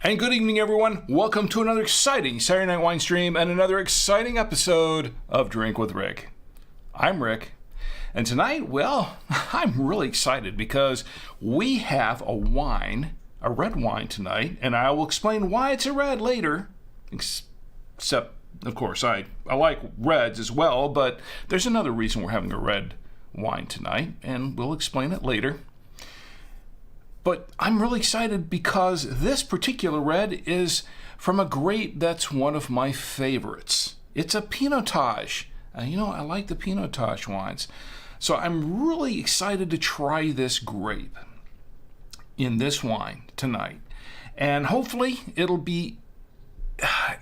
And good evening, everyone. Welcome to another exciting Saturday Night Wine Stream and another exciting episode of Drink with Rick. I'm Rick, and tonight, well, I'm really excited because we have a red wine tonight, and I will explain why it's a red later. Except, of course, I like reds as well, but there's another reason we're having a red wine tonight, and we'll explain it later. But I'm really excited because this particular red is from a grape that's one of my favorites. It's a Pinotage. I like the Pinotage wines. So I'm really excited to try this grape in this wine tonight. And hopefully it'll be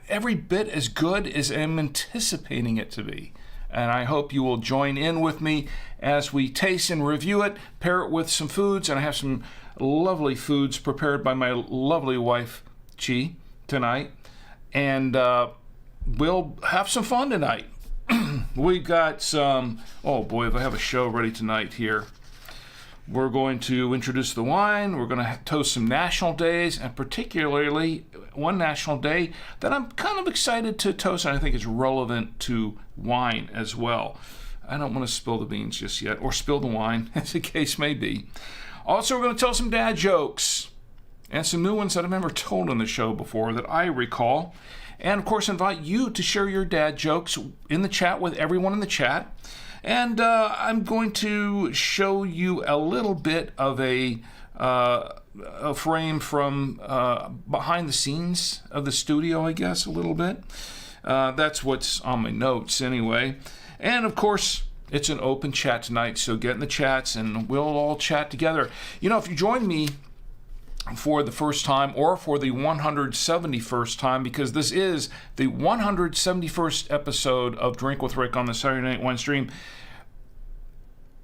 every bit as good as I'm anticipating it to be. And I hope you will join in with me as we taste and review it, pair it with some foods, and I have some lovely foods prepared by my lovely wife, Chi, tonight. And we'll have some fun tonight. We got some, oh boy, if I have a show ready tonight here. We're going to introduce the wine, we're going to toast some national days, and particularly one national day that I'm kind of excited to toast, and I think is relevant to wine as well. I don't want to spill the beans just yet, or spill the wine, as the case may be. Also, we're going to tell some dad jokes, and some new ones that I've never told on the show before that I recall. And, of course, invite you to share your dad jokes in the chat with everyone in the chat. And I'm going to show you a little bit of a frame from behind the scenes of the studio, I guess, a little bit. That's what's on my notes anyway. And, of course, it's an open chat tonight, so get in the chats and we'll all chat together. If you join me for the first time or for the 171st time, because this is the 171st episode of Drink with Rick on the Saturday Night Wine Stream,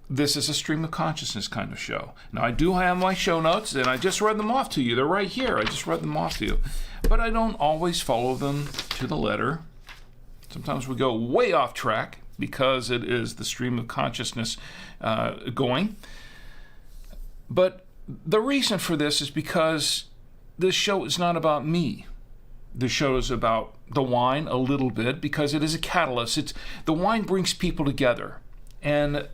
this is a stream of consciousness kind of show. Now, I do have my show notes, and I just read them off to you. They're right here. I just read them off to you. But I don't always follow them to the letter. Sometimes we go way off track because it is the stream of consciousness going. But the reason for this is because this show is not about me. The show is about the wine a little bit because it is a catalyst. The wine brings people together. And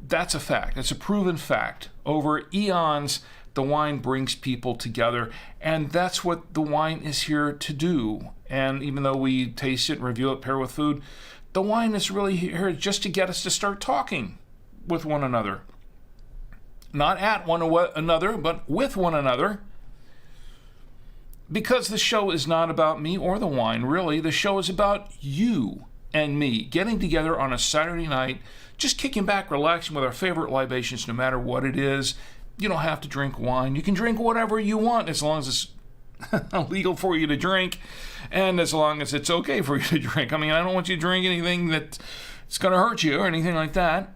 that's a fact. It's a proven fact. Over eons, the wine brings people together. And that's what the wine is here to do. And even though we taste it, review it, pair with food, the wine is really here just to get us to start talking with one another. Not at one another, but with one another. Because the show is not about me or the wine, really. The show is about you and me getting together on a Saturday night, just kicking back, relaxing with our favorite libations, no matter what it is. You don't have to drink wine. You can drink whatever you want as long as it's legal for you to drink and as long as it's okay for you to drink. I mean, I don't want you to drink anything that's going to hurt you or anything like that.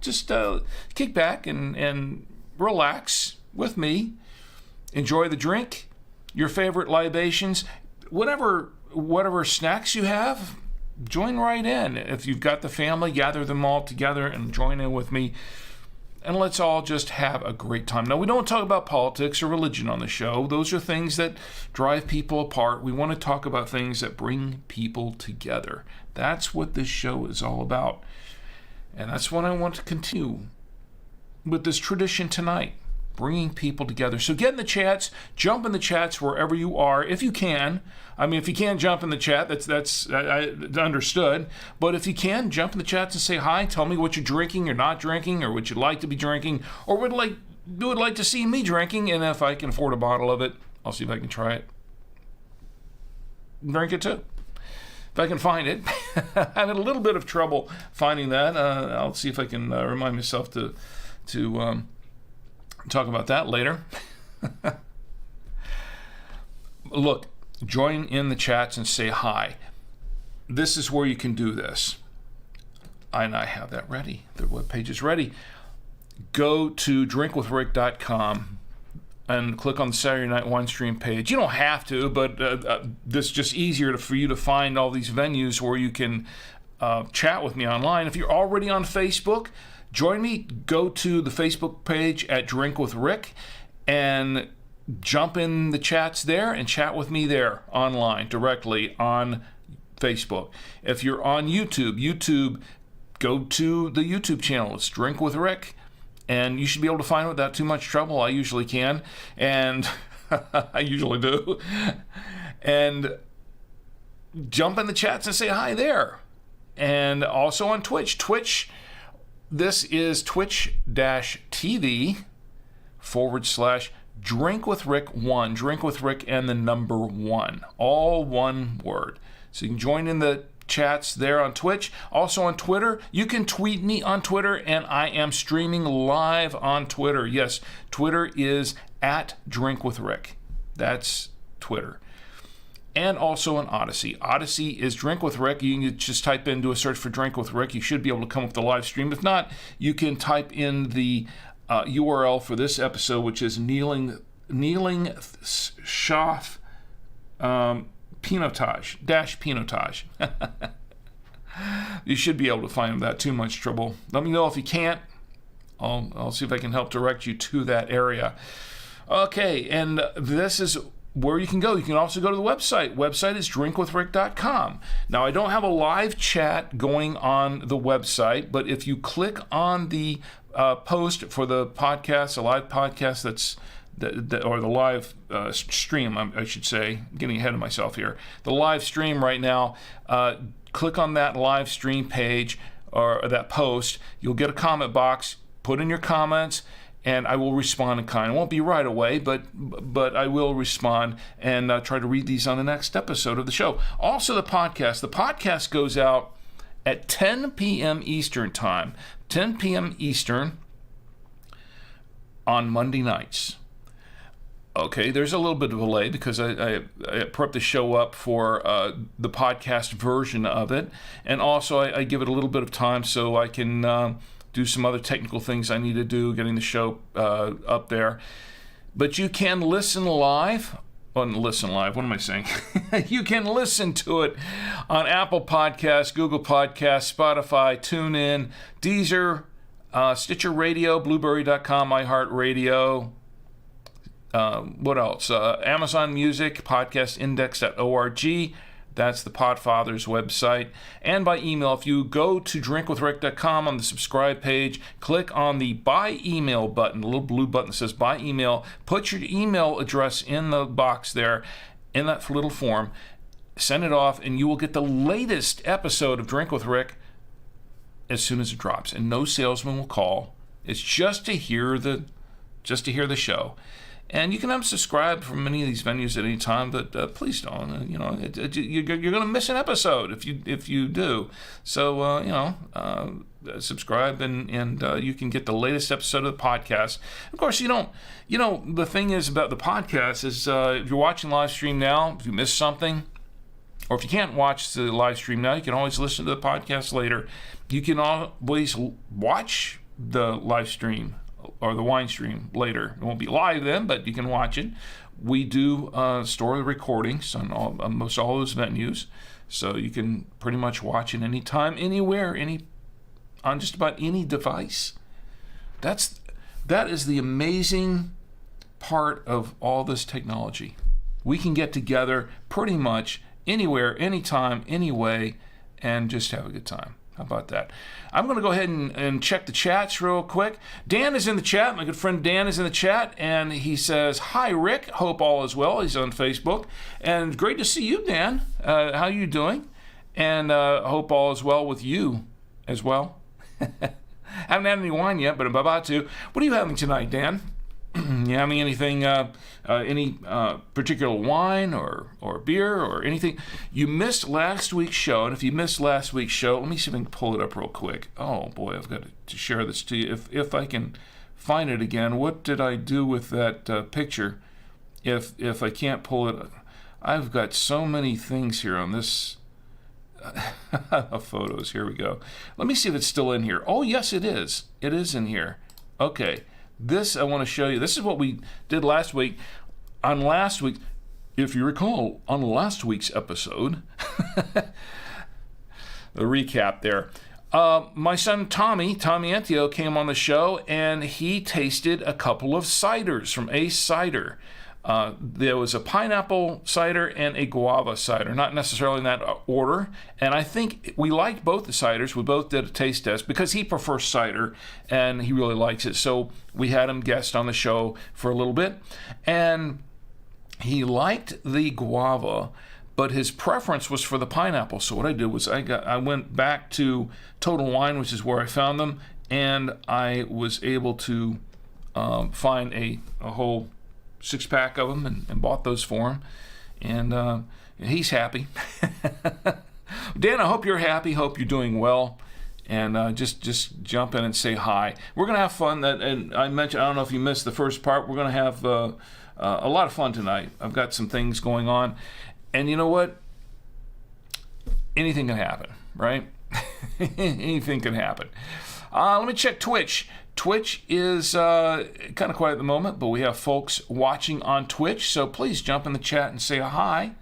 Just kick back and relax with me. Enjoy the drink, your favorite libations, whatever snacks you have, join right in. If you've got the family, gather them all together and join in with me. And let's all just have a great time. Now, we don't talk about politics or religion on the show. Those are things that drive people apart. We want to talk about things that bring people together. That's what this show is all about. And that's what I want to continue with this tradition tonight, bringing people together. So get in the chats, jump in the chats wherever you are, if you can. I mean, if you can't jump in the chat, that's understood. But if you can, jump in the chats and say hi. Tell me what you're drinking or not drinking, or what you'd like to be drinking, or would like to see me drinking. And if I can afford a bottle of it, I'll see if I can try it. Drink it too. If I can find it. I'm having a little bit of trouble finding that. I'll see if I can remind myself to talk about that later. Look, join in the chats and say hi. This is where you can do this. And I have that ready. The webpage is ready. Go to drinkwithrick.com and click on the Saturday Night Wine Stream page. You don't have to, but this is just easier for you to find all these venues where you can chat with me online. If you're already on Facebook, join me. Go to the Facebook page at Drink with Rick and jump in the chats there and chat with me there online directly on Facebook. If you're on YouTube, go to the YouTube channel. It's Drink with Rick, and you should be able to find it without too much trouble. I usually can, and I usually do. And jump in the chats and say hi there. And also on Twitch. This is twitch.tv/DrinkWithRick1. Drink with Rick and the number 1. All one word. So you can join in the chats there on Twitch. Also on Twitter. You can tweet me on Twitter, and I am streaming live on Twitter. Yes, Twitter is @DrinkWithRick. That's Twitter. And also on Odyssey. Odyssey is Drink with Rick. You can just type in, do a search for Drink with Rick. You should be able to come up with the live stream. If not, you can type in the URL for this episode, which is Neethlingshof Pinotage. You should be able to find without too much trouble. Let me know if you can't. I'll see if I can help direct you to that area. Okay, and this is where you can go. You can also go to the website. Website is drinkwithrick.com. Now, I don't have a live chat going on the website, but if you click on the post for the podcast, a live podcast or the live stream, I should say, getting ahead of myself here. The live stream right now, click on that live stream page or that post. You'll get a comment box. Put in your comments, and I will respond in kind. It won't be right away, but I will respond and try to read these on the next episode of the show. Also, the podcast. The podcast goes out at 10 p.m. Eastern Time. 10 p.m. Eastern on Monday nights. Okay, there's a little bit of a delay because I prep the show up for the podcast version of it. And also, I give it a little bit of time so I can do some other technical things I need to do, getting the show up there. But you can listen live. What am I saying? You can listen to it on Apple Podcasts, Google Podcasts, Spotify, TuneIn, Deezer, Stitcher Radio, Blueberry.com, iHeartRadio. What else? Amazon Music, podcastindex.org. That's the Podfather's website. And by email, if you go to drinkwithrick.com on the subscribe page, click on the By Email button, the little blue button that says By Email. Put your email address in the box there, in that little form. Send it off, and you will get the latest episode of Drink with Rick as soon as it drops. And no salesman will call. It's just to hear the show. And you can unsubscribe from many of these venues at any time, but please don't. You're going to miss an episode if you do. So subscribe and you can get the latest episode of the podcast. Of course, the thing is about the podcast is if you're watching live stream now, if you missed something, or if you can't watch the live stream now, you can always listen to the podcast later. You can always watch the live stream or the Winestream later. It won't be live then, but you can watch it. We do store the recordings on almost all those venues, so you can pretty much watch it anytime, anywhere, on just about any device. That is the amazing part of all this technology. We can get together pretty much anywhere, anytime, anyway, and just have a good time. How about that? I'm going to go ahead and check the chats real quick. Dan is in the chat. My good friend Dan is in the chat, and he says, "Hi, Rick. Hope all is well." He's on Facebook. And great to see you, Dan. How are you doing? And hope all is well with you as well. Haven't had any wine yet, but I'm about to. What are you having tonight, Dan? You having anything, any particular wine or beer or anything? You missed last week's show, and if you missed last week's show, let me see if I can pull it up real quick. Oh boy, I've got to share this to you. If I can find it again, what did I do with that picture? If I can't pull it, I've got so many things here on this photos. Here we go. Let me see if it's still in here. Oh yes, it is. It is in here. Okay. This I want to show you. This is what we did last week. If you recall, on last week's episode, the recap there. My son Tommy Antio came on the show, and he tasted a couple of ciders from Ace Cider. There was a pineapple cider and a guava cider, not necessarily in that order. And I think we liked both the ciders. We both did a taste test because he prefers cider and he really likes it. So we had him guest on the show for a little bit. And he liked the guava, but his preference was for the pineapple. So what I did was I went back to Total Wine, which is where I found them, and I was able to find a whole 6-pack of them and bought those for him, and he's happy. Dan, I hope you're happy. Hope you're doing well, and just jump in and say hi. We're gonna have fun. And I mentioned, I don't know if you missed the first part. We're gonna have a lot of fun tonight. I've got some things going on, and you know what? Anything can happen, right? Anything can happen. Let me check Twitch. Twitch is kind of quiet at the moment, but we have folks watching on Twitch, so please jump in the chat and say hi.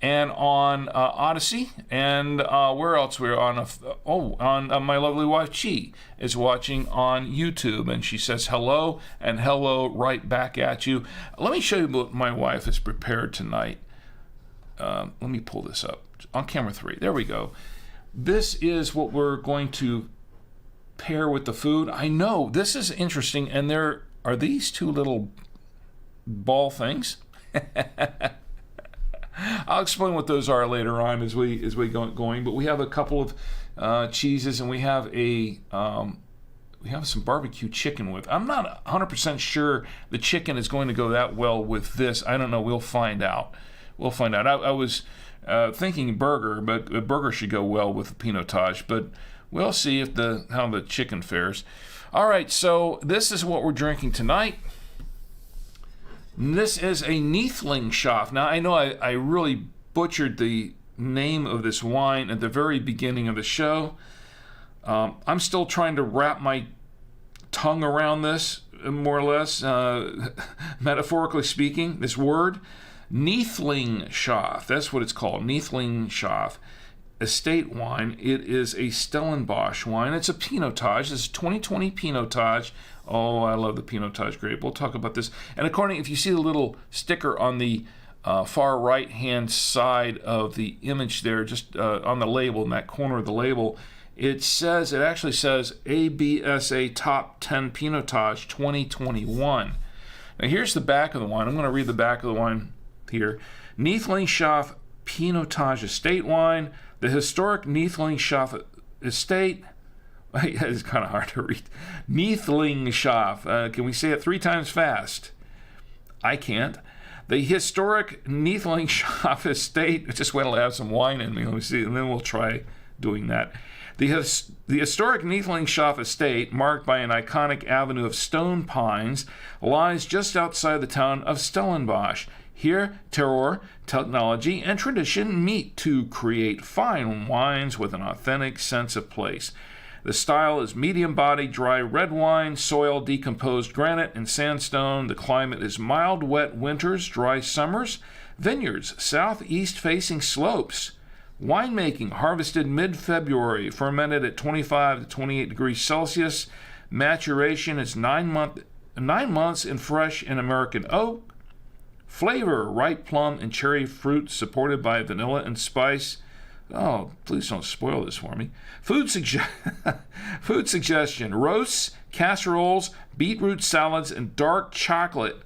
And on Odyssey, and where else we're on? On my lovely wife Chi is watching on YouTube, and she says hello, and hello right back at you. Let me show you what my wife has prepared tonight. Let me pull this up on camera 3. There we go. This is what we're going to pair with the food. I know this is interesting, and there are these two little ball things. I'll explain what those are later on as we go going. But we have a couple of cheeses, and we have some barbecue chicken with. I'm not 100% sure the chicken is going to go that well with this. I don't know. We'll find out. I was thinking burger, but a burger should go well with the Pinotage, but we'll see how the chicken fares. All right, so this is what we're drinking tonight. This is a Neethlingshof. Now, I know I really butchered the name of this wine at the very beginning of the show. I'm still trying to wrap my tongue around this, more or less, metaphorically speaking, this word. Neethlingshof, that's what it's called, Neethlingshof Estate wine. It is a Stellenbosch wine. It's a Pinotage. This is 2020 Pinotage. Oh, I love the Pinotage grape. We'll talk about this. And if you see the little sticker on the far right-hand side of the image there, just on the label, in that corner of the label, it actually says ABSA Top 10 Pinotage 2021. Now, here's the back of the wine. I'm going to read the back of the wine here. Neethlingshof Pinotage Estate wine. The historic Neethlingshof Estate. It's kind of hard to read. Neethlingshof. Can we say it 3 times fast? I can't. The historic Neethlingshof Estate. Just wait till I have some wine in me. Let me see, and then we'll try doing that. The historic Neethlingshof Estate, marked by an iconic avenue of stone pines, lies just outside the town of Stellenbosch. Here, terroir, technology, and tradition meet to create fine wines with an authentic sense of place. The style is medium-bodied, dry red wine, soil, decomposed granite, and sandstone. The climate is mild, wet winters, dry summers. Vineyards, southeast-facing slopes. Winemaking, harvested mid-February, fermented at 25 to 28 degrees Celsius. Maturation is 9 months in fresh and American oak. Flavor, ripe plum and cherry fruit supported by vanilla and spice. Oh, please don't spoil this for me. Food suggestion, roasts, casseroles, beetroot salads, and dark chocolate.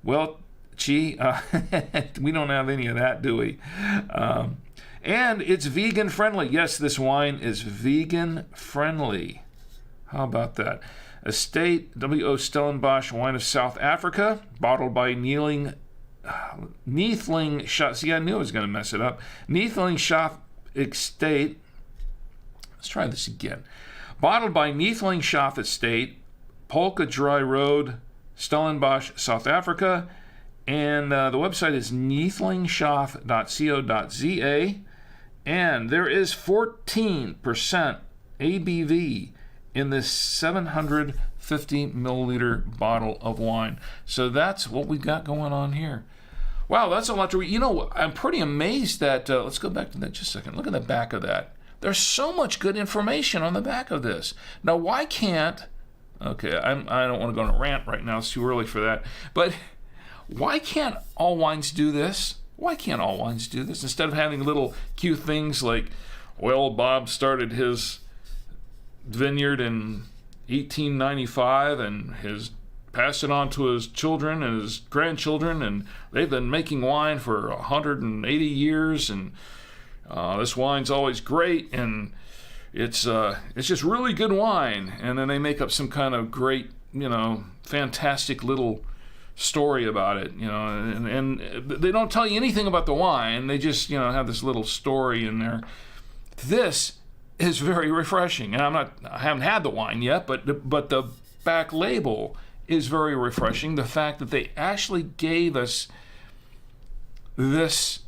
Well, we don't have any of that, do we? And it's vegan friendly. Yes, this wine is vegan friendly. How about that? Estate W.O. Stellenbosch wine of South Africa, bottled by Neethlingshof. See, I knew I was going to mess it up. Neethlingshof Estate. Let's try this again. Bottled by Neethlingshof Estate, Polka Dry Road, Stellenbosch, South Africa. And the website is neethlingshof.co.za. And there is 14% ABV in this 750 milliliter bottle of wine. So that's what we got going on here. Wow, that's a lot to read. You know, I'm pretty amazed that, let's go back to that just a second. Look at the back of that. There's so much good information on the back of this. Now, why can't, okay, I don't want to go on a rant right now. It's too early for that. But why can't all wines do this? Why can't all wines do this? Instead of having little cute things like, well, Bob started his vineyard in 1895 and has passed it on to his children and his grandchildren, and they've been making wine for 180 years, and this wine's always great, and it's just really good wine. And then they make up some kind of great, fantastic little story about it, and they don't tell you anything about the wine. They just, have this little story in there. This is very refreshing, and I haven't had the wine yet, but the back label is very refreshing. The fact that they actually gave us this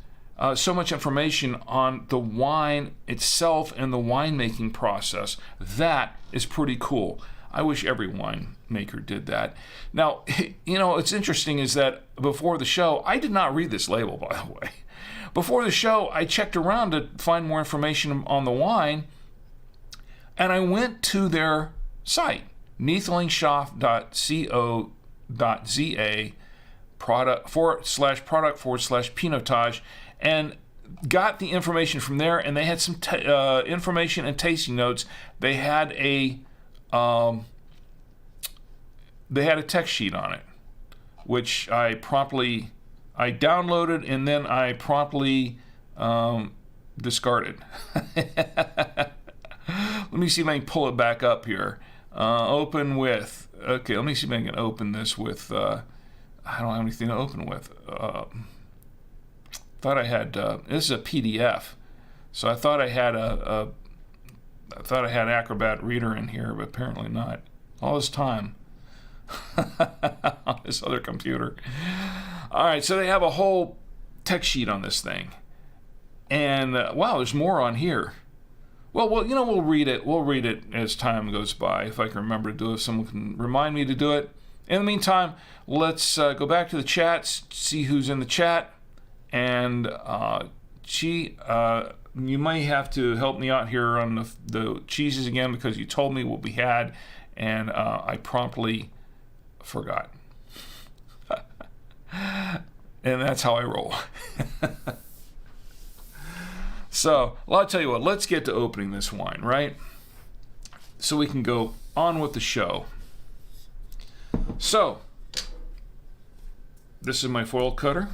so much information on the wine itself and the winemaking process, that is pretty cool. I wish every winemaker did that. Now, it's interesting is that before the show, I did not read this label, by the way. Before the show, I checked around to find more information on the wine, and I went to their site, neethlingshof.co.za product/Pinotage, and got the information from there. And they had some information and tasting notes. They had a text sheet on it, which I downloaded and then I promptly discarded. Let me see if I can pull it back up here. Open with. Okay, let me see if I can open this with. I don't have anything to open with. Thought I had. This is a PDF, so I thought I had I thought I had Acrobat Reader in here, but apparently not. All this time on this other computer. All right, so they have a whole text sheet on this thing, and wow, there's more on here. Well, we'll read it. We'll read it as time goes by, if I can remember to do it. If someone can remind me to do it. In the meantime, let's go back to the chat, see who's in the chat. And you may have to help me out here on the cheeses again, because you told me what we had, and I promptly forgot. And that's how I roll. So, well, I'll tell you what, let's get to opening this wine, right? So we can go on with the show. So, this is my foil cutter.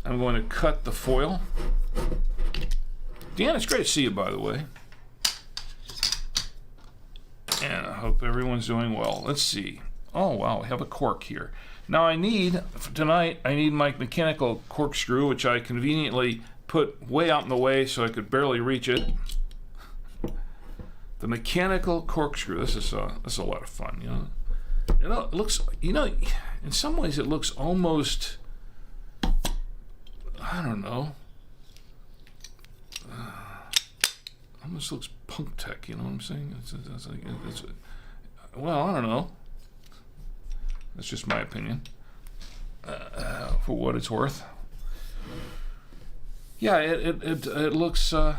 I'm going to cut the foil. Dan, it's great to see you, by the way. And I hope everyone's doing well. Let's see. Oh, wow, we have a cork here. Now I need my mechanical corkscrew, which I conveniently put way out in the way so I could barely reach it. The mechanical corkscrew. This is a lot of fun, It looks, in some ways it looks almost, I don't know, almost looks punk tech. You know what I'm saying? Well, I don't know. That's just my opinion. For what it's worth. Yeah, it looks. Well,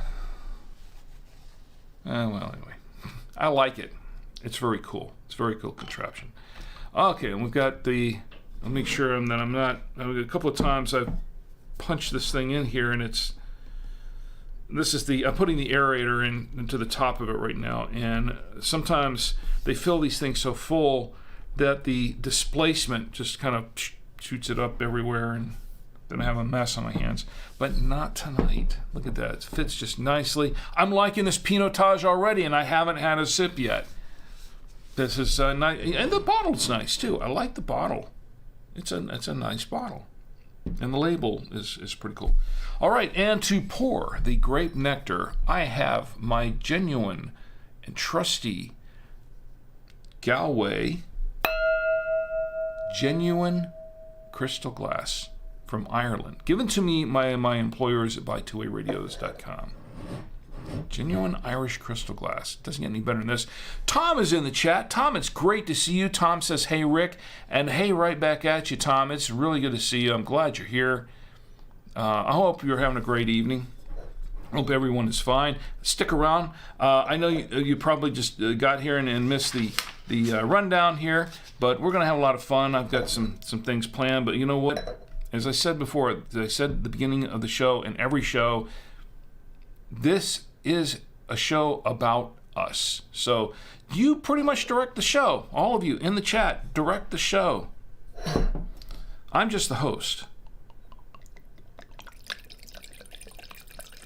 anyway, I like it. It's very cool. It's a very cool contraption. Okay, and we've got I'll make sure that I'm not. A couple of times I've punched this thing in here, and I'm putting the aerator into the top of it right now, and sometimes they fill these things so full that the displacement just kind of shoots it up everywhere, and then I have a mess on my hands. But not tonight. Look at that. It fits just nicely. I'm liking this Pinotage already, and I haven't had a sip yet. This is nice, and the bottle's nice too. I like the bottle. It's a nice bottle, and the label is pretty cool. All right, and to pour the grape nectar, I have my genuine and trusty Galway genuine crystal glass from Ireland, given to me by my employers at bytwowayradios.com. Genuine Irish crystal glass. Doesn't get any better than this. Tom is in the chat. Tom, it's great to see you. Tom says, hey, Rick. And hey, right back at you, Tom. It's really good to see you. I'm glad you're here. I hope you're having a great evening. Hope everyone is fine. Stick around. I know you probably just got here and missed the the rundown here, but we're going to have a lot of fun. I've got some things planned, but you know what? As I said before, as I said at the beginning of the show, and every show, this is a show about us. So you pretty much direct the show. All of you in the chat, direct the show. I'm just the host.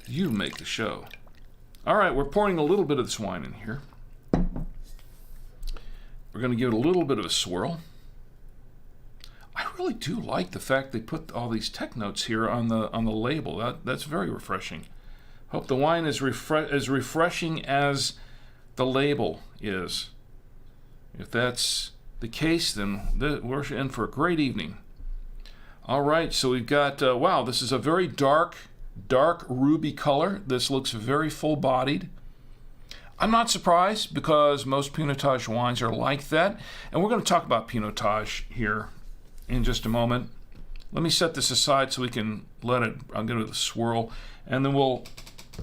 You make the show. All right, we're pouring a little bit of this wine in here. We're going to give it a little bit of a swirl. I really do like the fact they put all these tech notes here on the label. That's very refreshing. Hope the wine is as refreshing as the label is. If that's the case, then we're in for a great evening. All right, so we've got, wow, this is a very dark ruby color. This looks very full-bodied. I'm not surprised because most Pinotage wines are like that. And we're going to talk about Pinotage here in just a moment. Let me set this aside so we can let it, I'll give it a swirl, and then we'll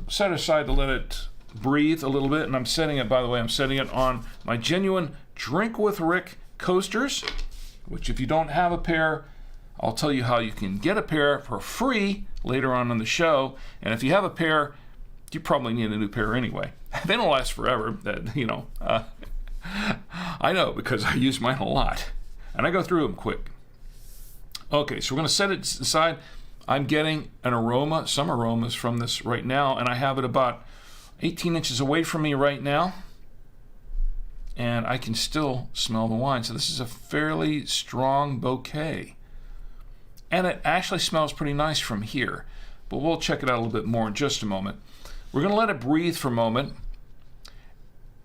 set aside to let it breathe a little bit. And I'm setting it, by the way, I'm setting it on my genuine Drink with Rick coasters, which if you don't have a pair, I'll tell you how you can get a pair for free later on in the show. And if you have a pair, you probably need a new pair anyway. They don't last forever, I know because I use mine a lot. And I go through them quick. Okay, so we're going to set it aside. I'm getting an aroma, some aromas from this right now, and I have it about 18 inches away from me right now. And I can still smell the wine. So this is a fairly strong bouquet. And it actually smells pretty nice from here. But we'll check it out a little bit more in just a moment. We're going to let it breathe for a moment.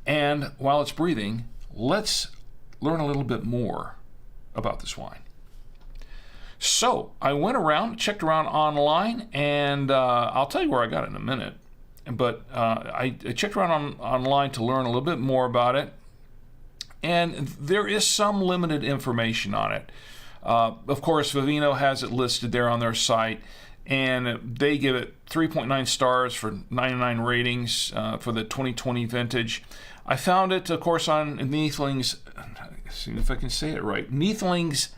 And while it's breathing, let's learn a little bit more about this wine. So I went around, checked around online, and I'll tell you where I got it in a minute. But I checked around online to learn a little bit more about it. And there is some limited information on it. Of course, Vivino has it listed there on their site, and they give it 3.9 stars for 99 ratings for the 2020 vintage. I found it, of course, on Neethlings. See if I can say it right. Neethlingshof.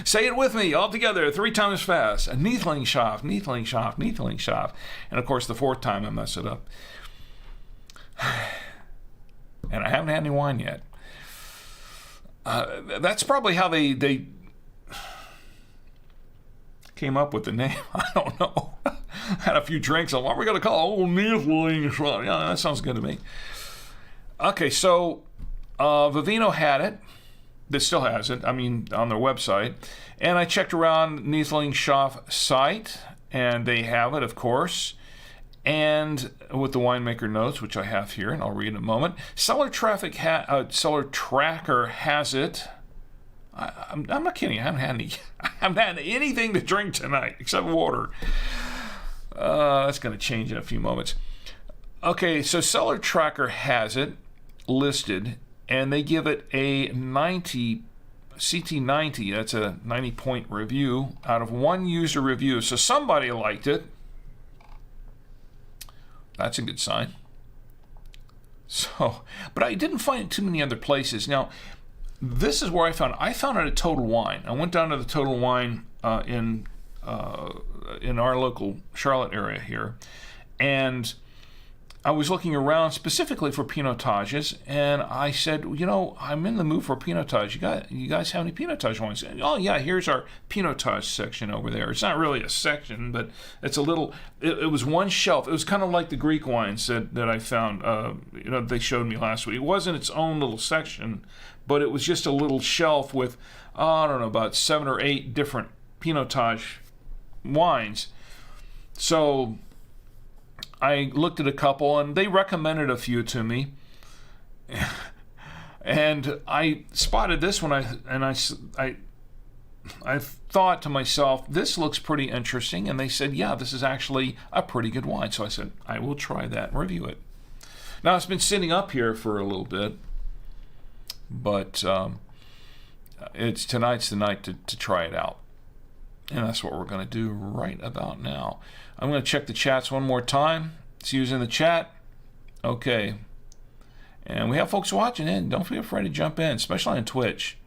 Say it with me all together 3 times fast. Neethlingshof. And of course, the 4th time I mess it up. And I haven't had any wine yet. That's probably how they came up with the name. I don't know. Had a few drinks. What are we going to call it? Oh, Neethlingshof. Yeah, that sounds good to me. Okay, so Vivino had it. It still has it, on their website. And I checked around Neethlingshof site, and they have it, of course. And with the winemaker notes, which I have here, and I'll read in a moment. Cellar Tracker has it. I'm not kidding. I haven't had anything to drink tonight except water. That's going to change in a few moments. Okay, so Cellar Tracker has it listed, and they give it a 90 CT90. That's a 90-point review out of 1 user review. So somebody liked it. That's a good sign. So, but I didn't find it too many other places. Now, this is where I found it. I found it at Total Wine. I went down to the Total Wine in our local Charlotte area here, and I was looking around specifically for Pinotages, and I said, I'm in the mood for Pinotage. You guys have any Pinotage wines? Oh, yeah, here's our Pinotage section over there. It's not really a section, but it's a little, it was one shelf. It was kind of like the Greek wines that I found, they showed me last week. It wasn't its own little section, but it was just a little shelf with, about 7 or 8 different Pinotage wines. So I looked at a couple, and they recommended a few to me. And I spotted this one, I thought to myself, this looks pretty interesting. And they said, yeah, this is actually a pretty good wine. So I said, I will try that and review it. Now, it's been sitting up here for a little bit, but tonight's the night to try it out. And that's what we're going to do right about now. I'm going to check the chats one more time. See who's in the chat. Okay. And we have folks watching in. Don't be afraid to jump in, especially on Twitch.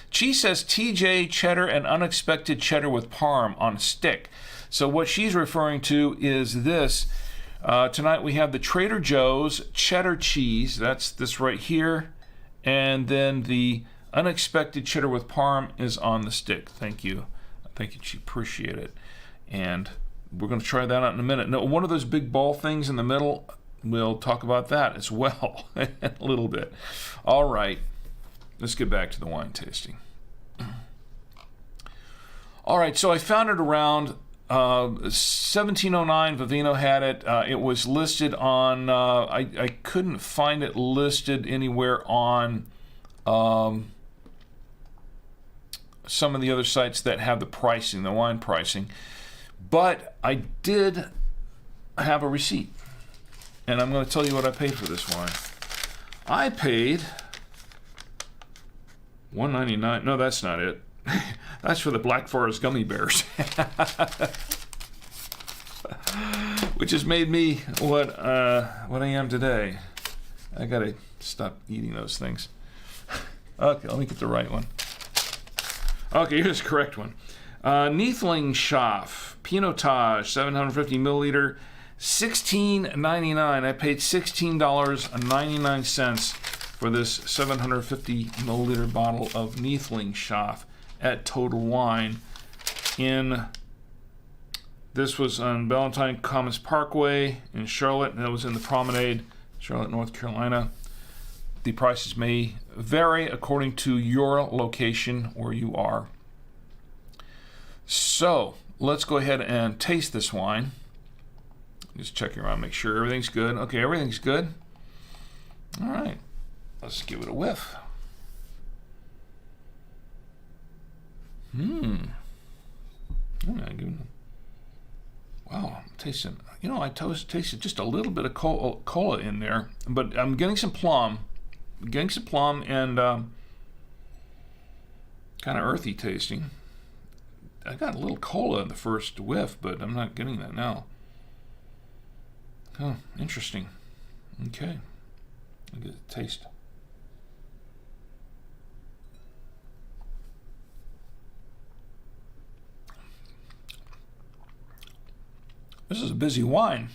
She says TJ, cheddar, and unexpected cheddar with parm on a stick. So what she's referring to is this. Tonight we have the Trader Joe's cheddar cheese. That's this right here. And then the unexpected cheddar with parm is on the stick. Thank you. Thank you. She appreciate it. And we're going to try that out in a minute. Now, one of those big ball things in the middle, we'll talk about that as well a little bit. All right. Let's get back to the wine tasting. All right, so I found it around 1709. Vivino had it. It was listed on, I couldn't find it listed anywhere on some of the other sites that have the pricing, the wine pricing. But I did have a receipt. And I'm going to tell you what I paid for this wine. I paid $1.99. No, that's not it. That's for the Black Forest gummy bears. Which has made me what I am today. I gotta stop eating those things. Okay, let me get the right one. Okay, here's the correct one. Neethlingshof Pinotage, 750 milliliter, $16.99. I paid $16.99 for this 750 milliliter bottle of Neethlingshof at Total Wine. This was on Valentine Commons Parkway in Charlotte, and it was in the Promenade, Charlotte, North Carolina. The prices may vary according to your location where you are. So let's go ahead and taste this wine. Just checking around, make sure everything's good. Okay, everything's good. All right, let's give it a whiff. Wow, I'm tasting. You know, I tasted just a little bit of cola in there, but I'm getting some plum. And kind of earthy tasting. I got a little cola in the first whiff, but I'm not getting that now. Oh, interesting. Okay, I'll get a taste. This is a busy wine.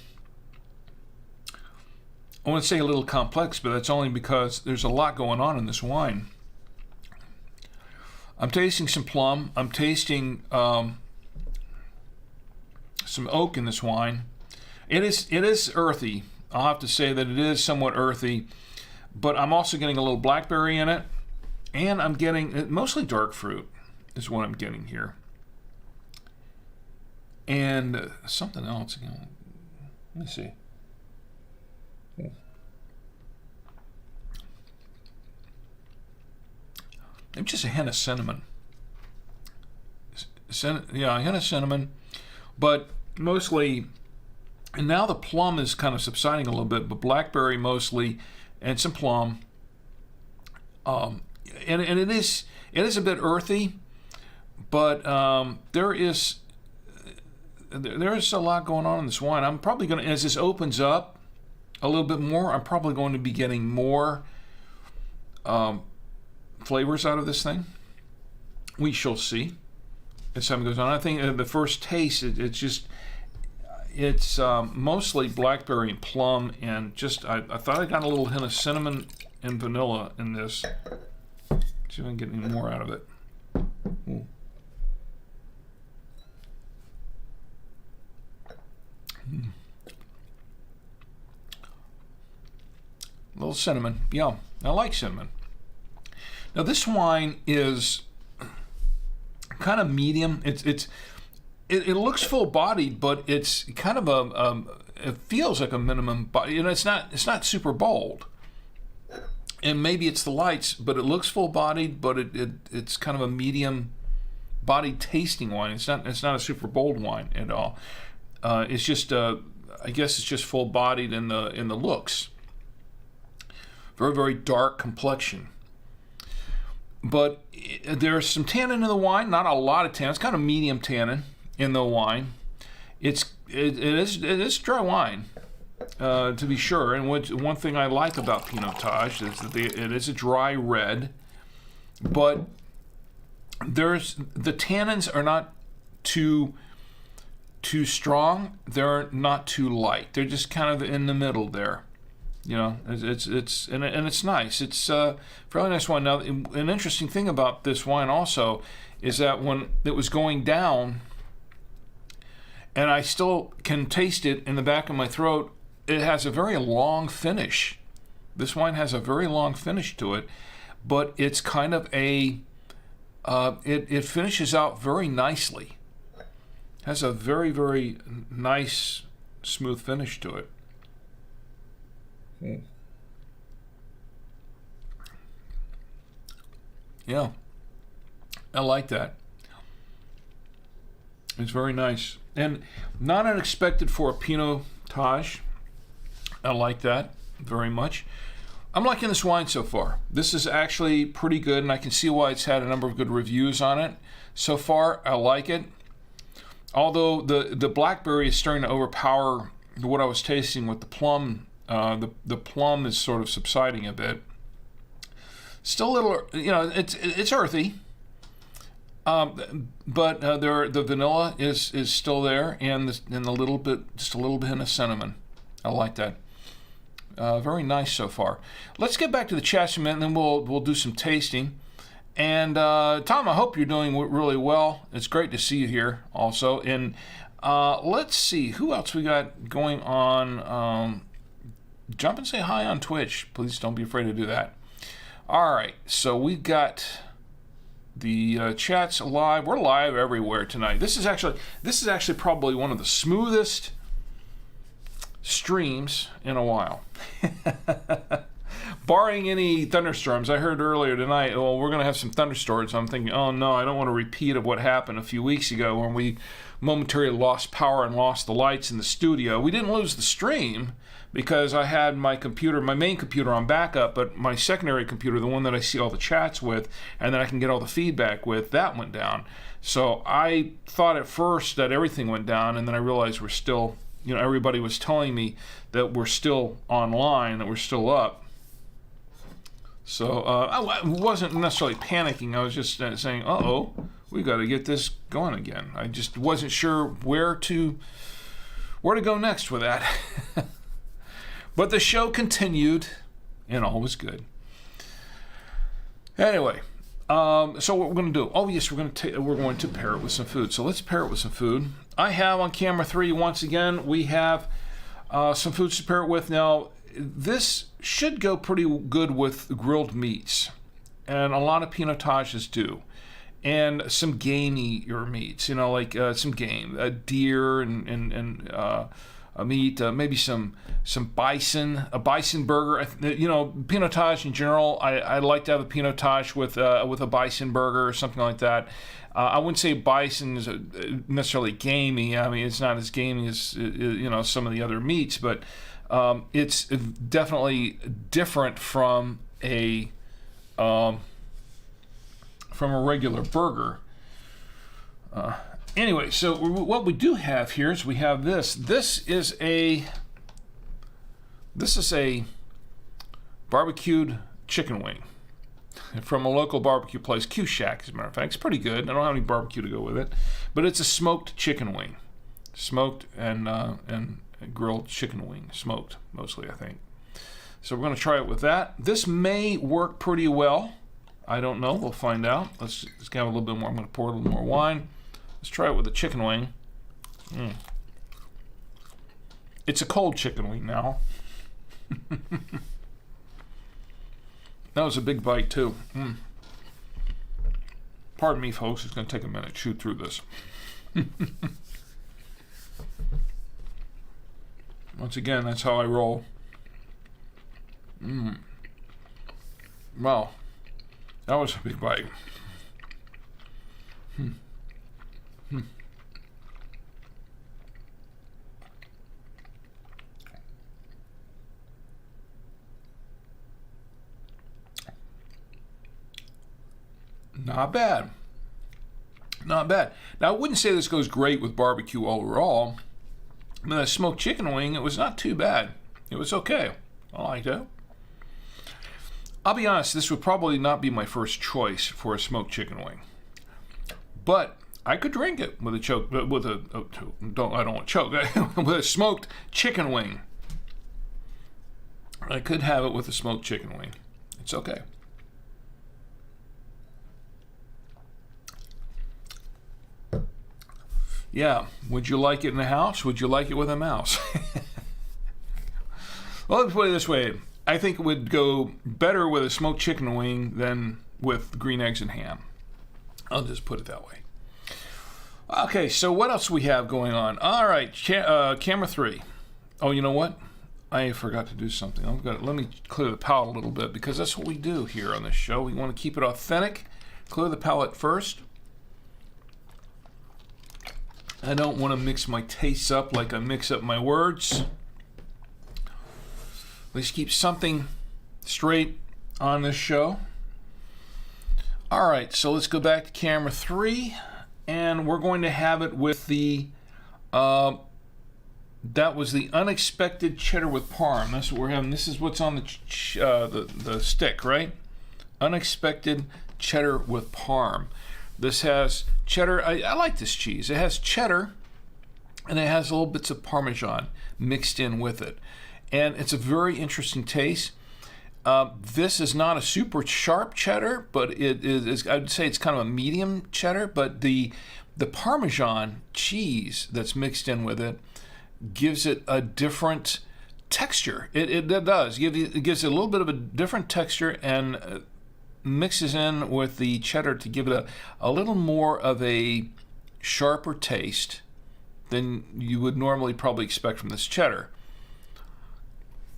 I want to say a little complex, but that's only because there's a lot going on in this wine. I'm tasting some plum. I'm tasting some oak in this wine. It is earthy. I'll have to say that it is somewhat earthy, but I'm also getting a little blackberry in it, and I'm getting mostly dark fruit is what I'm getting here. And something else again. Let me see. Maybe just a hint of cinnamon. Yeah, a hint of cinnamon, but mostly. And now the plum is kind of subsiding a little bit, but blackberry mostly, and some plum. And it is a bit earthy, but there is a lot going on in this wine. I'm probably going to, as this opens up a little bit more, I'm probably going to be getting more flavors out of this thing. We shall see as time goes on. I think the first taste, it's mostly blackberry and plum, and just I thought I got a little hint of cinnamon and vanilla in this. See if I can get any more out of it. Ooh. A little cinnamon. Yeah, I like cinnamon. Now this wine is kind of medium. It looks full-bodied, but it's kind of it feels like a minimum body. You know, it's not super bold. And maybe it's the lights, but it looks full-bodied, but it's kind of a medium-bodied tasting wine. It's not a super bold wine at all. It's just I guess it's just full-bodied in the looks. Very, very dark complexion. But there's some tannin in the wine, not a lot of tannin. It's kind of medium tannin in the wine. It is dry wine. to be sure. And one thing I like about Pinotage is that it is a dry red, but the tannins are not too strong. They're not too light. They're just kind of in the middle there. You know, it's nice. It's a fairly nice wine. Now, an interesting thing about this wine also is that when it was going down, and I still can taste it in the back of my throat, it has a very long finish. This wine has a very long finish to it, but it's kind of it finishes out very nicely. Has a very, very nice, smooth finish to it. Yeah, I like that. It's very nice. And not unexpected for a Pinotage. I like that very much. I'm liking this wine so far. This is actually pretty good, and I can see why it's had a number of good reviews on it. So far, I like it. Although the blackberry is starting to overpower what I was tasting with the plum. The plum is sort of subsiding a bit. Still a little, it's earthy. But the vanilla is still there, and just a little bit of cinnamon. I like that. Very nice so far. Let's get back to the chat and then we'll do some tasting. And Tom, I hope you're doing really well. It's great to see you here also. And let's see who else we got going on. Jump and say hi on Twitch. Please don't be afraid to do that. All right, so we got the chats live. We're live everywhere tonight. This is actually probably one of the smoothest streams in a while. Barring any thunderstorms. I heard earlier tonight, well, we're going to have some thunderstorms. I'm thinking, oh no, I don't want a repeat of what happened a few weeks ago when we momentarily lost power and lost the lights in the studio. We didn't lose the stream because I had my main computer on backup, but my secondary computer, the one that I see all the chats with and that I can get all the feedback with, that went down. So I thought at first that everything went down, and then I realized we're still, everybody was telling me that we're still online, that we're still up. So I wasn't necessarily panicking. I was just saying, uh-oh, we got to get this going again. I just wasn't sure where to go next with that. But the show continued, and all was good. Anyway, so what we're going to do? Oh yes, we're going to pair it with some food. So let's pair it with some food. I have on camera 3 once again. We have some foods to pair it with. Now, this should go pretty good with grilled meats, and a lot of Pinotages do, and some gamier meats. Like some game, deer and meat, maybe some bison, a bison burger. Pinotage in general, I like to have a Pinotage with a bison burger or something like that. I wouldn't say bison is necessarily gamey. I mean, it's not as gamey as some of the other meats, but it's definitely different from a regular burger. Anyway, so what we do have here is we have this. This is a barbecued chicken wing from a local barbecue place, Q Shack, as a matter of fact. It's pretty good. I don't have any barbecue to go with it, but it's a smoked chicken wing, smoked and grilled chicken wing, smoked mostly, I think. So we're going to try it with that. This may work pretty well. I don't know. We'll find out. Let's have a little bit more. I'm going to pour a little more wine. Let's try it with a chicken wing. It's a cold chicken wing now. That was a big bite too. Pardon me, folks. It's going to take a minute to chew through this. Once again, that's how I roll. Wow. That was a big bite. Not bad. Not bad. Now, I wouldn't say this goes great with barbecue overall. But that smoked chicken wing, it was not too bad. It was okay. I liked it. I'll be honest, this would probably not be my first choice for a smoked chicken wing. But I could drink it with a choke, I don't want choke, with a smoked chicken wing. I could have it with a smoked chicken wing. It's okay. Yeah, would you like it in a house? Would you like it with a mouse? Well, let's put it this way. I think it would go better with a smoked chicken wing than with green eggs and ham. I'll just put it that way. Okay, so what else we have going on? All right, camera 3. Oh, you know what? I forgot to do something. Let me clear the palette a little bit, because that's what we do here on this show. We want to keep it authentic. Clear the palette first. I don't want to mix my tastes up like I mix up my words. Let's keep something straight on this show. All right, so let's go back to camera 3, and we're going to have it with the, that was the unexpected cheddar with parm. That's what we're having. This is what's on the stick, right? Unexpected cheddar with parm. This has cheddar. I like this cheese. It has cheddar, and it has little bits of Parmesan mixed in with it. And it's a very interesting taste. This is not a super sharp cheddar, but it is, I'd say it's kind of a medium cheddar, but the Parmesan cheese that's mixed in with it gives it a different texture. It does. It gives it a little bit of a different texture, and mixes in with the cheddar to give it a little more of a sharper taste than you would normally probably expect from this cheddar.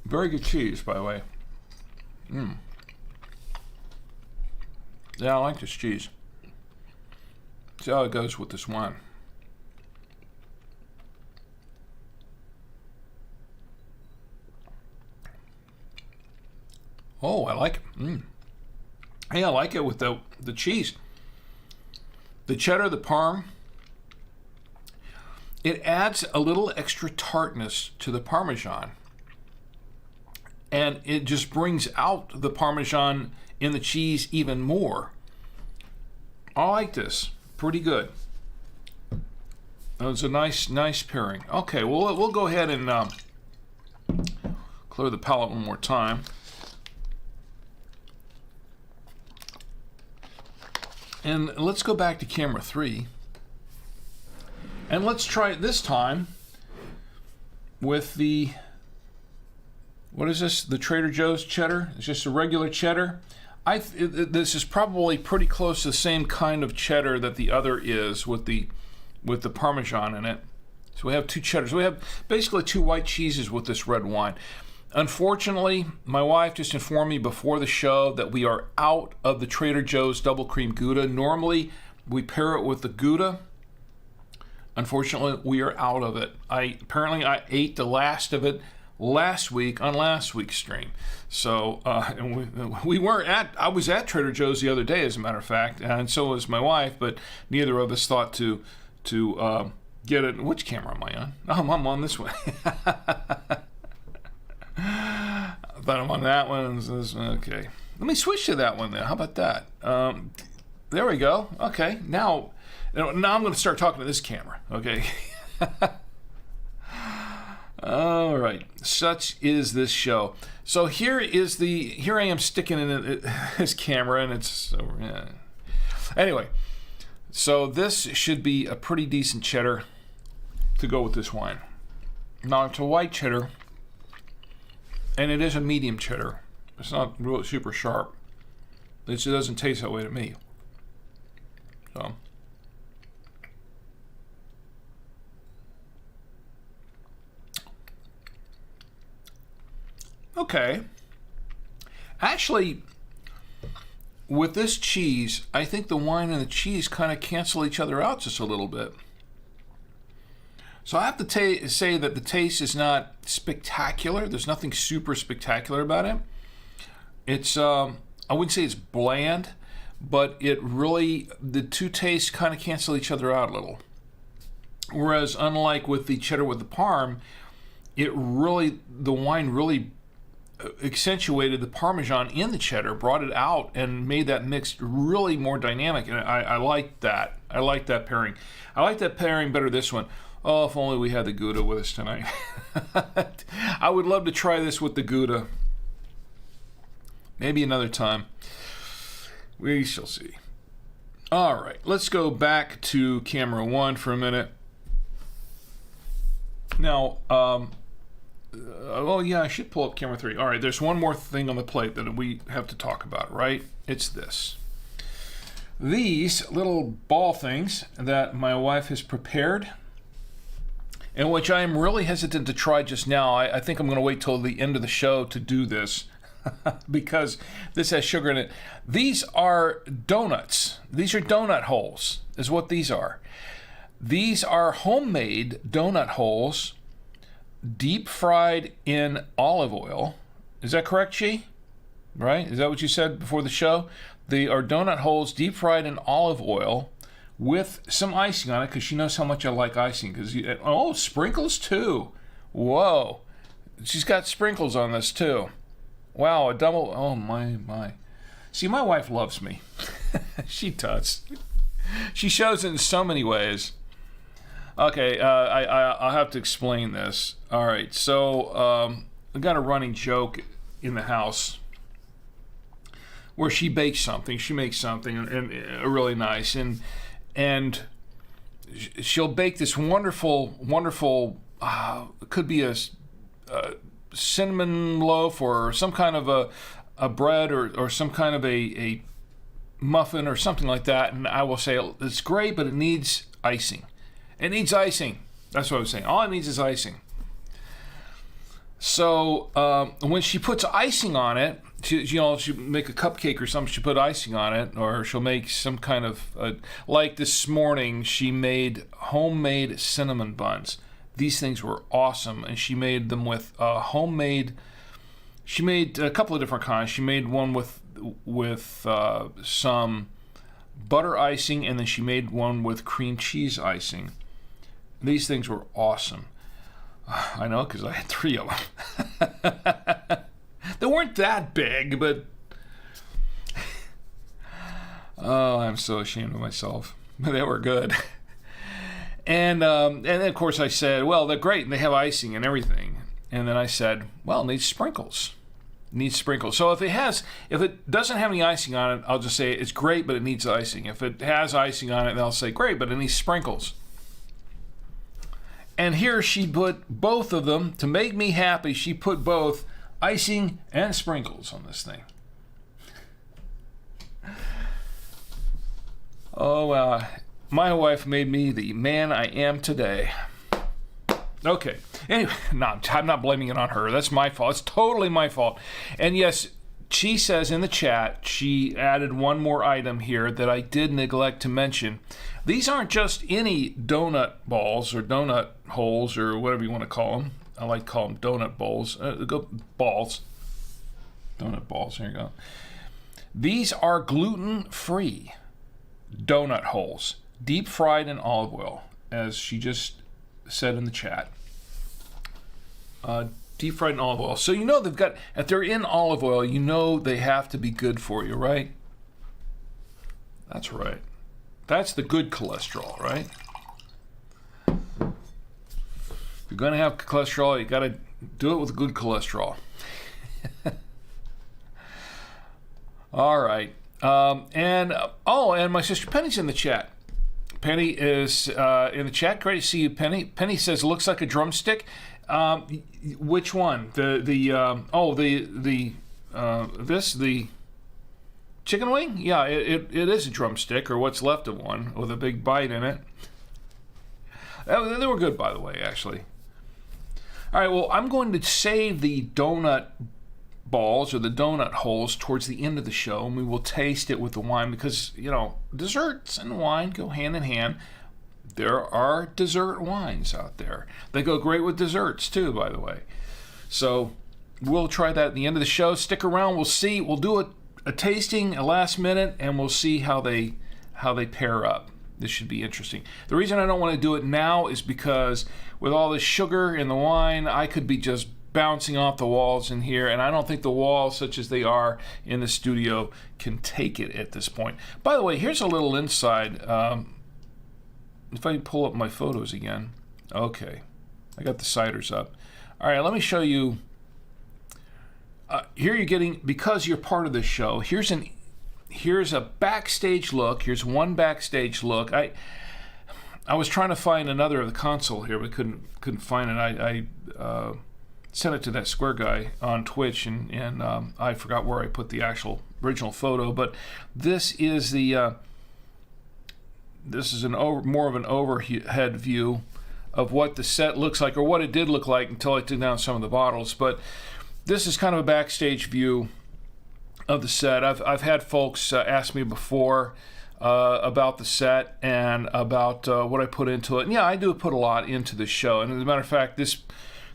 Very good cheese, by the way. Yeah, I like this cheese. See how it goes with this wine. Oh, I like it. Hey, I like it with the cheese. The cheddar, the parm. It adds a little extra tartness to the Parmesan. And it just brings out the Parmesan in the cheese even more. I like this. Pretty good. It was a nice pairing. Okay, well, we'll go ahead and clear the palette one more time. And let's go back to camera 3. And let's try it this time with the, what is this? The Trader Joe's cheddar. It's just a regular cheddar. This is probably pretty close to the same kind of cheddar that the other is with the Parmesan in it. So we have two cheddars. We have basically two white cheeses with this red wine. Unfortunately, my wife just informed me before the show that we are out of the Trader Joe's double cream Gouda. Normally, we pair it with the Gouda. Unfortunately, we are out of it. Apparently I ate the last of it last week on last week's stream. So and we weren't at. I was at Trader Joe's the other day, as a matter of fact, and so was my wife. But neither of us thought to get it. Which camera am I on? Oh, I'm on this one. I thought I'm on that one. Okay, let me switch to that one then. How about that? There we go. Okay, now I'm going to start talking to this camera. Okay. All right. Such is this show. So here I am sticking in this camera, and it's anyway. So this should be a pretty decent cheddar to go with this wine. Now it's a white cheddar. And it is a medium cheddar. It's not really super sharp. It just doesn't taste that way to me. So. Okay. Actually, with this cheese, I think the wine and the cheese kind of cancel each other out just a little bit. So I have to say that the taste is not spectacular. There's nothing super spectacular about it. It's, I wouldn't say it's bland, but the two tastes kind of cancel each other out a little. Whereas unlike with the cheddar with the parm, the wine really accentuated the Parmesan in the cheddar, brought it out, and made that mix really more dynamic. And I like that. I like that pairing. I like that pairing better this one. Oh, if only we had the Gouda with us tonight. I would love to try this with the Gouda. Maybe another time. We shall see. All right, let's go back to camera 1 for a minute. Now, oh yeah, I should pull up camera 3. All right, there's one more thing on the plate that we have to talk about, right? It's this. These little ball things that my wife has prepared, and which I am really hesitant to try just now. I think I'm going to wait till the end of the show to do this because this has sugar in it. These are donuts. These are donut holes, is what these are. These are homemade donut holes, deep fried in olive oil. Is that correct, Chi? Right? Is that what you said before the show? They are donut holes deep fried in olive oil with some icing on it, because she knows how much I like icing. Sprinkles too. Whoa. She's got sprinkles on this too. Wow, a double. Oh, my. See, my wife loves me. She does. She shows it in so many ways. Okay, I'll have to explain this. All right, so I got a running joke in the house where she bakes something. She makes something and really nice, and she'll bake this wonderful. It could be a cinnamon loaf or some kind of a bread or some kind of a muffin or something like that, and I will say it's great, but it needs icing. It needs icing. That's what I was saying. All it needs is icing. So when she puts icing on it, she'll make a cupcake or something. She'll put icing on it, or she'll make some kind of like this morning. She made homemade cinnamon buns. These things were awesome, and she made them with homemade. She made a couple of different kinds. She made one with some butter icing, and then she made one with cream cheese icing. These things were awesome. I know, because I had 3 of them. They weren't that big, but oh, I'm so ashamed of myself. They were good. And then of course I said, well, they're great and they have icing and everything. And then I said, well, it needs sprinkles. It needs sprinkles. So if it doesn't have any icing on it, I'll just say it's great, but it needs icing. If it has icing on it, then I'll say great, but it needs sprinkles. And here she put both of them to make me happy. She put both icing and sprinkles on this thing. Oh, wow. My wife made me the man I am today. Okay. Anyway, no, I'm not blaming it on her. That's my fault. It's totally my fault. And yes, she says in the chat, she added one more item here that I did neglect to mention. These aren't just any donut balls or donut holes or whatever you want to call them. I like to call them donut bowls. Balls. Donut balls. Here you go. These are gluten-free donut holes, deep fried in olive oil, as she just said in the chat. Deep fried in olive oil. So you know they've got, if they're in olive oil, you know they have to be good for you, right? That's right. That's the good cholesterol, right? If you're going to have cholesterol, you got to do it with good cholesterol. All right. And my sister Penny's in the chat. Penny is in the chat. Great to see you, Penny. Penny says, looks like a drumstick. Which one? The chicken wing? Yeah, it is a drumstick, or what's left of one, with a big bite in it. They were good, by the way, actually. All right, well, I'm going to save the donut balls or the donut holes towards the end of the show, and we will taste it with the wine because, desserts and wine go hand in hand. There are dessert wines out there. They go great with desserts, too, by the way. So we'll try that at the end of the show. Stick around. We'll see. We'll do a tasting, a last minute, and we'll see how they pair up. this should be interesting. The reason I don't want to do it now is because with all this sugar in the wine, I could be just bouncing off the walls in here, and I don't think the walls, such as they are in the studio, can take it at this point. By the way, here's a little inside. If I pull up my photos again. Okay, I got the ciders up. All right, let me show you. Here you're getting, because you're part of this show, here's a backstage look. Here's one backstage look. I was trying to find another of the console here, but couldn't find it. I sent it to that square guy on Twitch, and I forgot where I put the actual original photo. But this is more of an overhead view of what the set looks like, or what it did look like until I took down some of the bottles. But this is kind of a backstage view of the set. I've had folks ask me before about the set and about what I put into it. And yeah, I do put a lot into this show. And as a matter of fact, this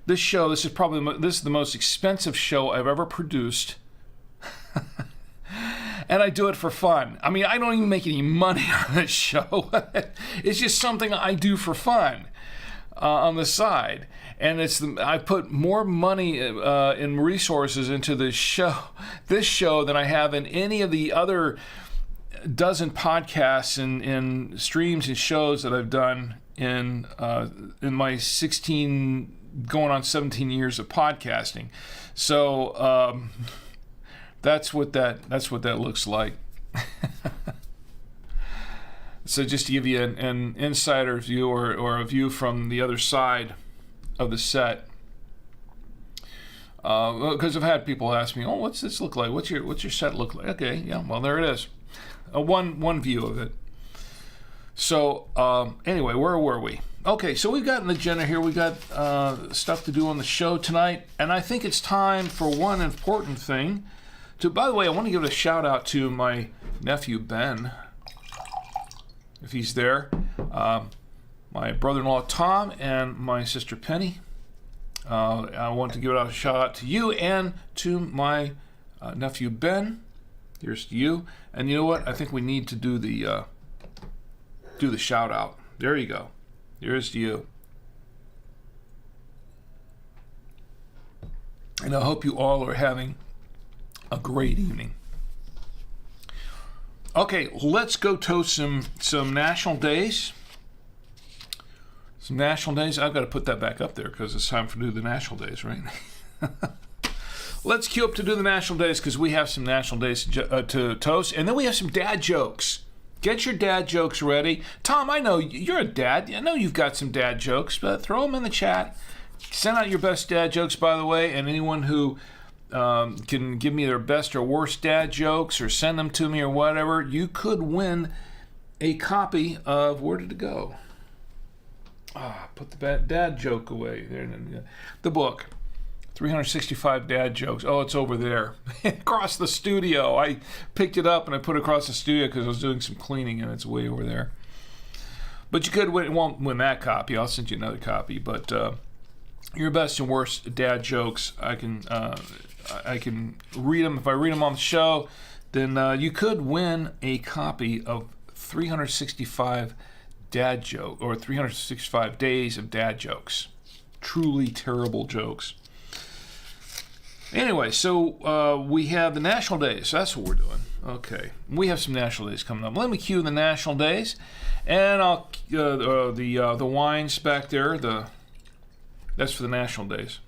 is the most expensive show I've ever produced. And I do it for fun. I mean, I don't even make any money on this show. It's just something I do for fun on the side. And I put more money in resources into this show than I have in any of the other dozen podcasts and streams and shows that I've done in my 16 going on 17 years of podcasting. So that's what that looks like. So just to give you an insider view or a view from the other side of the set, because I've had people ask me, "Oh, what's this look like? What's your set look like?" Okay, yeah, well there it is, one view of it. So anyway, where were we? Okay, so we've got an agenda here. We got stuff to do on the show tonight, and I think it's time for one important thing. By the way, I want to give a shout out to my nephew Ben, if he's there, my brother-in-law Tom, and my sister Penny. I want to give a shout out to you and to my nephew Ben. Here's to you. And you know what? I think we need to do the shout out. There you go. Here's to you. And I hope you all are having a great evening. Okay, let's go toast some national days. Some national days. I've got to put that back up there because it's time for do the national days, right? Let's queue up to do the national days because we have some national days to toast, and then we have some dad jokes. Get your dad jokes ready. Tom, I know you're a dad. I know you've got some dad jokes, but throw them in the chat. Send out your best dad jokes, by the way, and anyone who can give me their best or worst dad jokes or send them to me or whatever, you could win a copy of, where did it go? Put the dad joke away. There, the book, 365 Dad Jokes. Oh, it's over there across the studio. I picked it up and I put it across the studio because I was doing some cleaning, and it's way over there. But you could win. Won't win that copy. I'll send you another copy. But your best and worst dad jokes, I can read them. If I read them on the show, then you could win a copy of 365 dad joke, or 365 days of dad jokes. Truly terrible jokes. Anyway, so we have the national days. That's what we're doing. Okay, we have some national days coming up. Let me cue the national days, and I'll the wines back there. That's for the national days.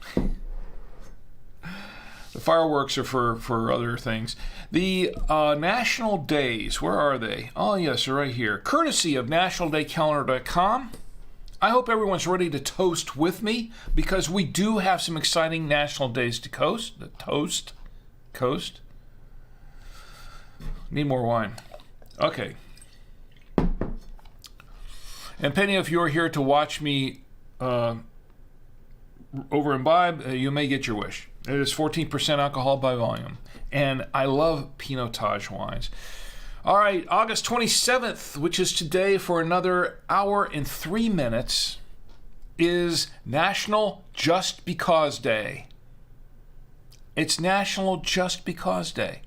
The fireworks are for other things. The national days, where are they? Oh, yes, they're right here. Courtesy of nationaldaycalendar.com. I hope everyone's ready to toast with me because we do have some exciting national days to toast. Need more wine. Okay. And Penny, if you're here to watch me over imbibe, you may get your wish. It is 14% alcohol by volume. And I love Pinotage wines. All right, August 27th, which is today for another hour and 3 minutes, is National Just Because Day. It's National Just Because Day.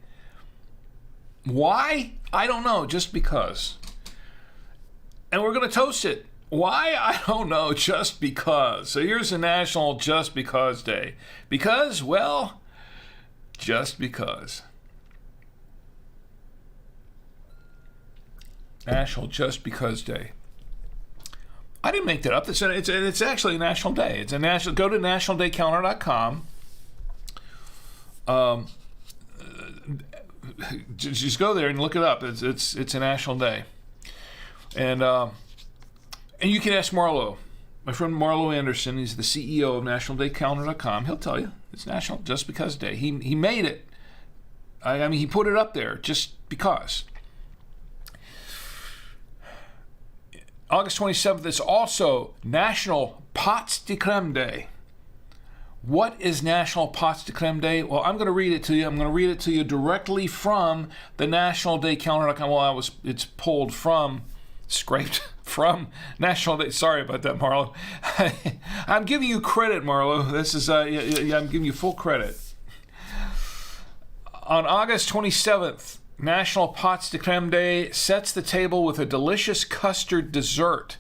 Why? I don't know, just because. And we're going to toast it. Why? I don't know, just because. So here's the National Just Because Day. Because, well, just because. National Just Because Day. I didn't make that up. It's actually a national day. It's a national. Go to nationaldaycalendar.com. Just go there and look it up. It's a national day, and you can ask Marlo, my friend Marlo Anderson. He's the CEO of nationaldaycalendar.com. He'll tell you it's National Just Because Day. He made it. I mean, he put it up there just because. August 27th is also National Pots de Crème Day. What is National Pots de Crème Day? Well, I'm going to read it to you. I'm going to read it to you directly from the National Day Calendar.com. Well, it's pulled from, scraped from National Day. Sorry about that, Marlo. I'm giving you credit, Marlo. This is I'm giving you full credit. On August 27th, National Pots de Crème Day sets the table with a delicious custard dessert.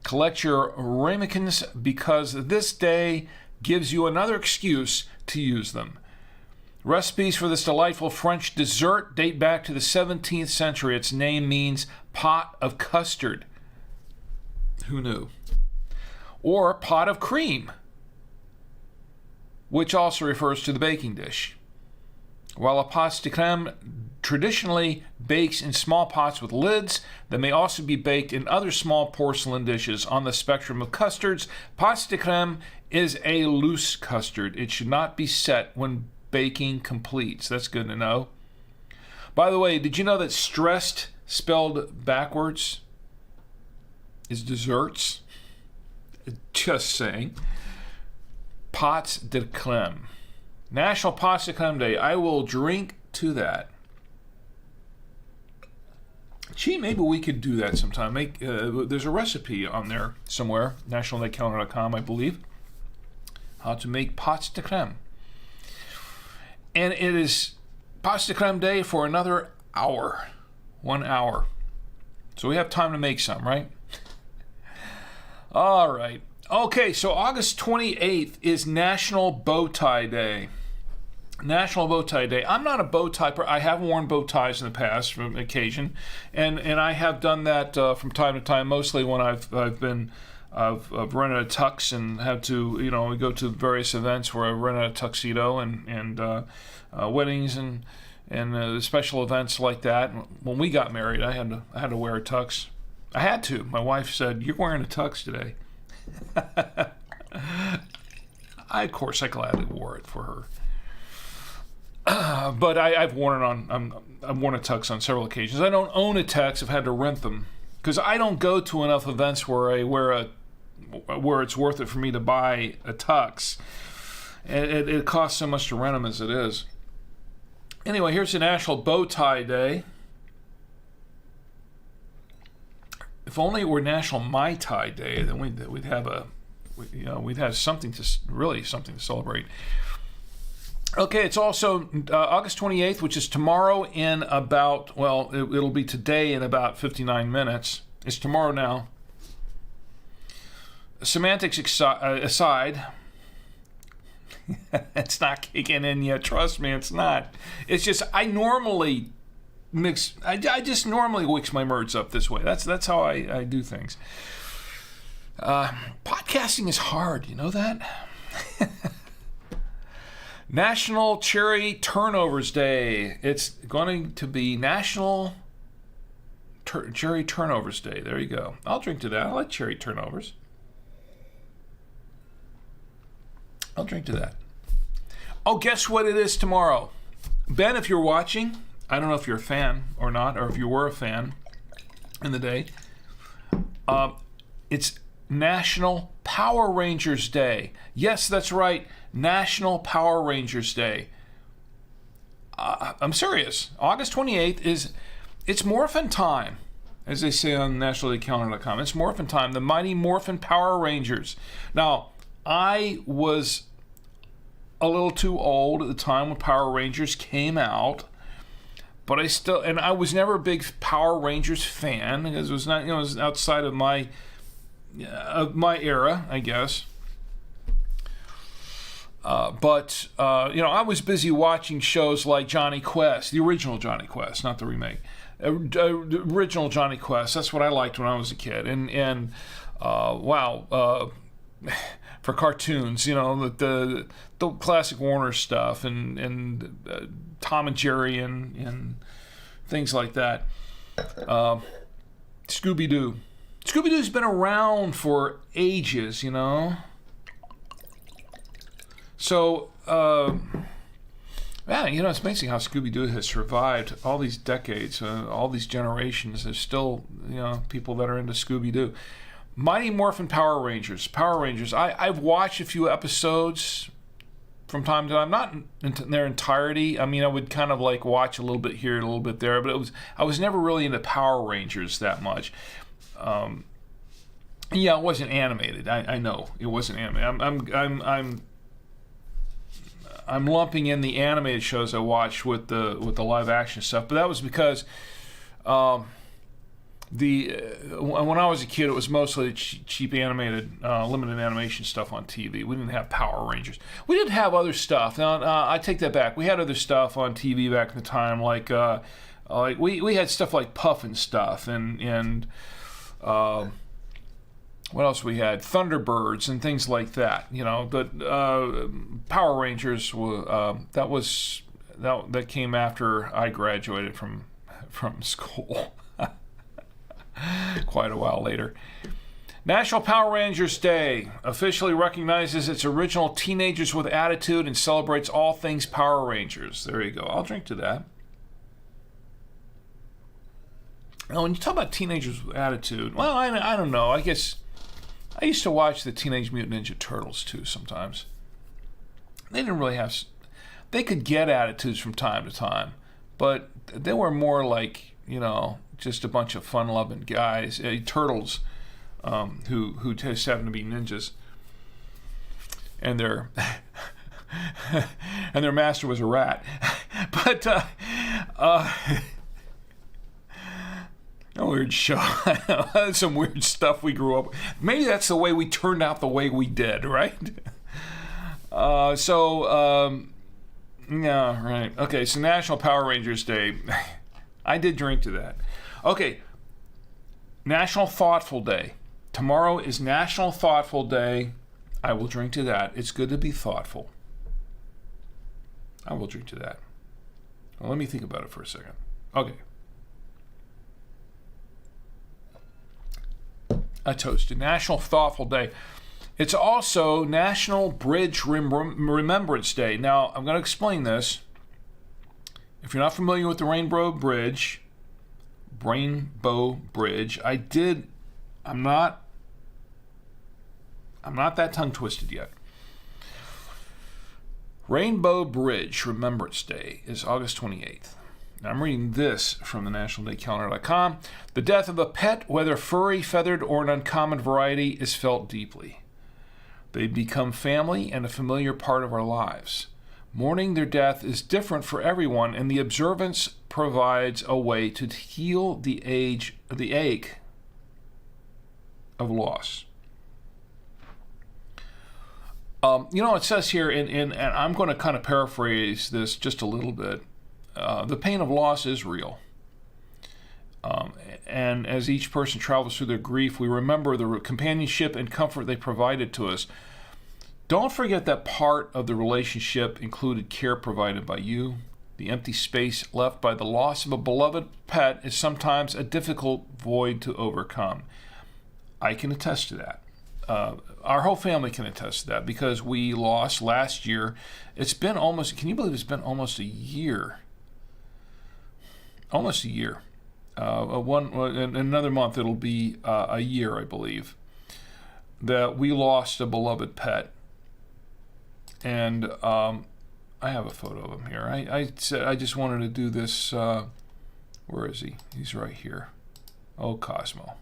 Collect your ramekins because this day gives you another excuse to use them. Recipes for this delightful French dessert date back to the 17th century. Its name means pot of custard. Who knew? Or pot of cream, which also refers to the baking dish. While a pots de crème traditionally bakes in small pots with lids that may also be baked in other small porcelain dishes. On the spectrum of custards, pots de crème is a loose custard. It should not be set when baking completes. That's good to know. By the way, did you know that stressed spelled backwards is desserts? Just saying. Pots de crème. National Pots de Crème Day. I will drink to that. Gee, maybe we could do that sometime. There's a recipe on there somewhere, nationaldaycalendar.com, I believe, how to make pots de crème. And it is pots de crème day for another hour. 1 hour. So we have time to make some, right? All right. Okay, so August 28th is National Bow Tie Day. National Bow Tie Day. I'm not a bow tie person. I have worn bow ties in the past from occasion, and I have done that from time to time. Mostly when I've rented a tux and had to we go to various events where I rented a tuxedo and weddings and special events like that. When we got married, I had to wear a tux. I had to. My wife said, "You're wearing a tux today." Of course, I gladly wore it for her. But I've worn it on. I've worn a tux on several occasions. I don't own a tux. I've had to rent them because I don't go to enough events where where it's worth it for me to buy a tux. It costs so much to rent them as it is. Anyway, here's the National Bow Tie Day. If only it were National Mai Tai Day, then we'd have something to celebrate. Okay, it's also August 28th, which is tomorrow in about, it'll be today in about 59 minutes. It's tomorrow now. Semantics aside, it's not kicking in yet. Trust me, it's not. It's just I just normally mix my words up this way. That's how I do things. Podcasting is hard, you know that? National Cherry Turnovers Day. It's going to be National Cherry Turnovers Day. There you go. I'll drink to that. I like cherry turnovers. I'll drink to that. Oh, guess what it is tomorrow? Ben, if you're watching, I don't know if you're a fan or not, or if you were a fan in the day. It's National Power Rangers Day. Yes, that's right. National Power Rangers Day. I'm serious. August 28th it's Morphin time, as they say on nationaldaycalendar.com. It's Morphin time, the mighty Morphin Power Rangers. Now, I was a little too old at the time when Power Rangers came out, but I was never a big Power Rangers fan because it was not, it was outside of my era, I guess. But I was busy watching shows like Johnny Quest, the original Johnny Quest, not the remake. The original Johnny Quest. That's what I liked when I was a kid. And for cartoons, the classic Warner stuff and Tom and Jerry and things like that. Scooby-Doo. Scooby-Doo's been around for ages, So, it's amazing how Scooby-Doo has survived all these decades, all these generations. There's still, people that are into Scooby-Doo. Mighty Morphin Power Rangers. I've watched a few episodes from time to time, not in their entirety. I mean, I would kind of like watch a little bit here, a little bit there, but I was never really into Power Rangers that much. It wasn't animated. I know it wasn't animated. I'm lumping in the animated shows I watched with the live action stuff, but that was because when I was a kid, it was mostly cheap animated, limited animation stuff on TV. We didn't have Power Rangers. We did have other stuff. Now, I take that back. We had other stuff on TV back in the time, like we had stuff like Puffin stuff and what else we had? Thunderbirds and things like that. But Power Rangers that came after I graduated from school. Quite a while later. National Power Rangers Day officially recognizes its original Teenagers with Attitude and celebrates all things Power Rangers. There you go. I'll drink to that. Now, when you talk about Teenagers with Attitude, well, I don't know. I guess I used to watch the Teenage Mutant Ninja Turtles too sometimes. They didn't really have... They could get attitudes from time to time, but they were more like, just a bunch of fun-loving guys, turtles, who just happen to be ninjas, and their master was a rat. But a weird show. That's some weird stuff we grew up with. Maybe that's the way we turned out the way we did, right? Yeah, right. Okay, so National Power Rangers Day. I did drink to that. Okay, National Thoughtful Day. Tomorrow is National Thoughtful Day. I will drink to that. It's good to be thoughtful. I will drink to that. Well, let me think about it for a second. Okay. A toast to National Thoughtful Day. It's also National Bridge Remembrance Day. Now, I'm going to explain this. If you're not familiar with the Rainbow Bridge, I'm not that tongue twisted yet. Rainbow Bridge Remembrance Day is August 28th. Now, I'm reading this from the nationaldaycalendar.com. The death of a pet, whether furry, feathered, or an uncommon variety, is felt deeply. They become family and a familiar part of our lives. Mourning their death is different for everyone, and the observance provides a way to heal the ache of loss. It says here, and I'm going to kind of paraphrase this just a little bit. The pain of loss is real. And as each person travels through their grief, we remember the companionship and comfort they provided to us. Don't forget that part of the relationship included care provided by you. The empty space left by the loss of a beloved pet is sometimes a difficult void to overcome. I can attest to that. Our whole family can attest to that because we lost last year. It's been almost, can you believe it's been almost a year? Almost a year. In another month it'll be a year, I believe, that we lost a beloved pet. And I have a photo of him here. I just wanted to do this. Where is he? He's right here. Oh, Cosmo.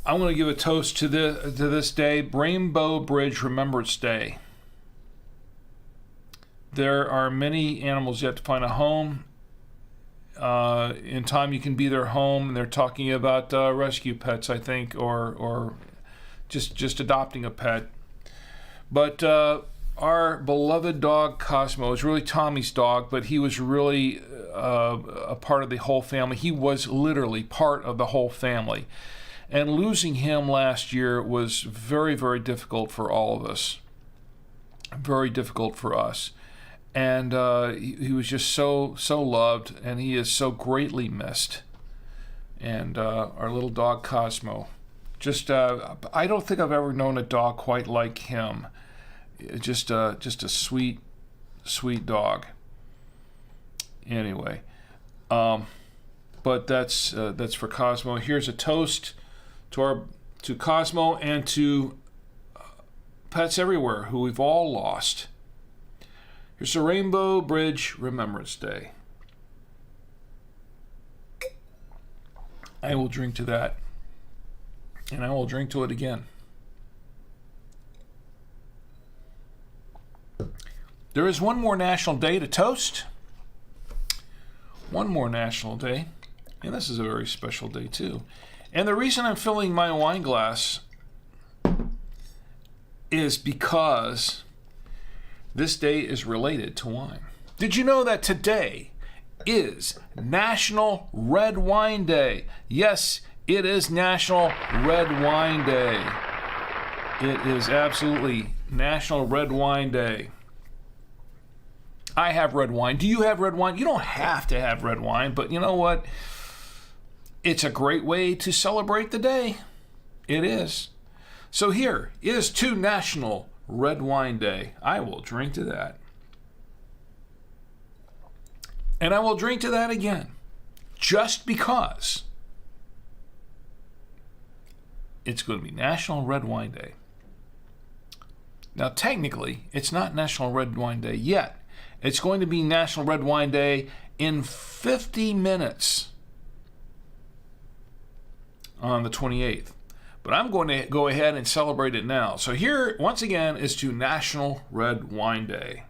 I'm going to give a toast to this day, Rainbow Bridge Remembrance Day. There are many animals yet to find a home. In time, you can be their home. And they're talking about rescue pets, I think, or just adopting a pet. But our beloved dog Cosmo is really Tommy's dog, but he was really a part of the whole family. He was literally part of the whole family. And losing him last year was very, very difficult for all of us. Very difficult for us. And he was just so loved, and he is so greatly missed. And our little dog Cosmo, just I don't think I've ever known a dog quite like him. Just a sweet dog. Anyway, but that's for Cosmo. Here's a toast to Cosmo and to pets everywhere who we've all lost. Here's a Rainbow Bridge Remembrance Day. I will drink to that, and I will drink to it again. There is one more national day to toast. One more national day, and this is a very special day too. And the reason I'm filling my wine glass is because this day is related to wine. Did you know that today is National Red Wine Day? Yes, it is National Red Wine Day. It is absolutely National Red Wine Day. I have red wine. Do you have red wine? You don't have to have red wine, but you know what? It's a great way to celebrate the day. It is. So here is to National Red Wine Day. I will drink to that. And I will drink to that again, just because it's going to be National Red Wine Day. Now, technically, it's not National Red Wine Day yet. It's going to be National Red Wine Day in 50 minutes on the 28th. But I'm going to go ahead and celebrate it now. So here, once again, is to National Red Wine Day.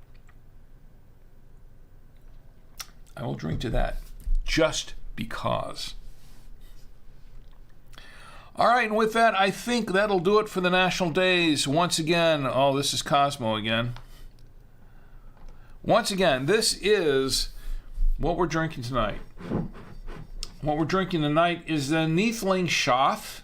I will drink to that, just because. All right, and with that, I think that'll do it for the National Days. Once again, oh, this is Cosmo again. Once again, this is what we're drinking tonight. What we're drinking tonight is the Neethlingshof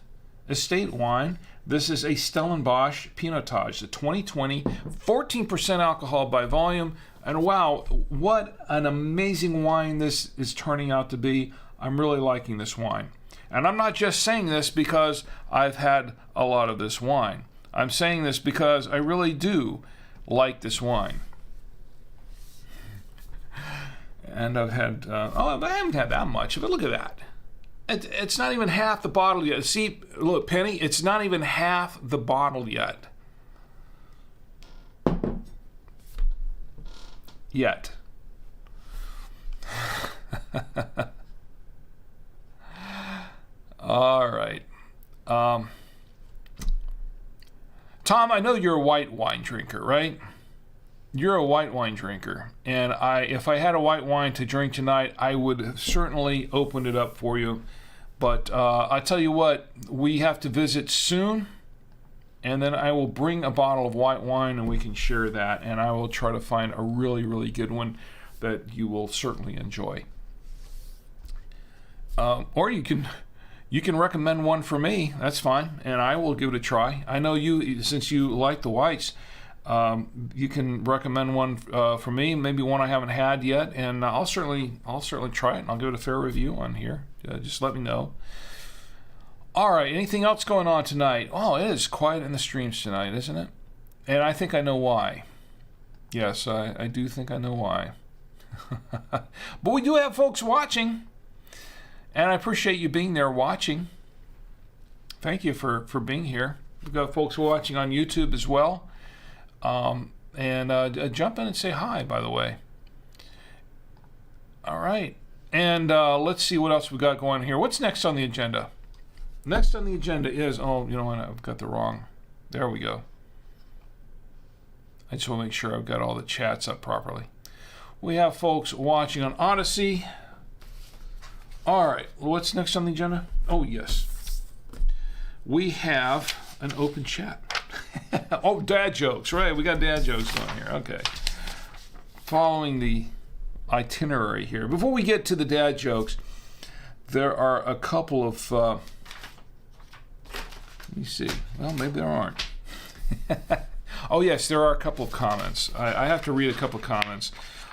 Estate Wine. This is a Stellenbosch Pinotage, the 2020, 14% alcohol by volume. And wow, what an amazing wine this is turning out to be. I'm really liking this wine. And I'm not just saying this because I've had a lot of this wine. I'm saying this because I really do like this wine. And I've had, I haven't had that much, but look at that. It's not even half the bottle yet. See, look, Penny, it's not even half the bottle yet. All right. Tom, I know you're a white wine drinker, right? You're a white wine drinker, and if I had a white wine to drink tonight, I would have certainly opened it up for you. But I tell you what, we have to visit soon, and then I will bring a bottle of white wine, and we can share that. And I will try to find a really, really good one that you will certainly enjoy. Or you can recommend one for me. That's fine, and I will give it a try. I know you, since you like the whites. You can recommend one for me, maybe one I haven't had yet, and I'll certainly try it, and I'll give it a fair review on here. Just let me know. All right, anything else going on tonight? Oh, it is quiet in the streams tonight, isn't it? And I think I know why. Yes, I do think I know why. But we do have folks watching, and I appreciate you being there watching. Thank you for being here. We've got folks watching on YouTube as well. Jump in and say hi, by the way. All right. And let's see what else we got going here. What's next on the agenda? Next on the agenda is, oh, you know what? I've got the wrong. There we go. I just want to make sure I've got all the chats up properly. We have folks watching on Odyssey. All right, what's next on the agenda? Oh, yes. We have an open chat. Oh, dad jokes, right? We got dad jokes going here. Okay. Following the itinerary here. Before we get to the dad jokes, there are a couple of... let me see. Well, maybe there aren't. Oh, yes, there are a couple of comments. I have to read a couple of comments.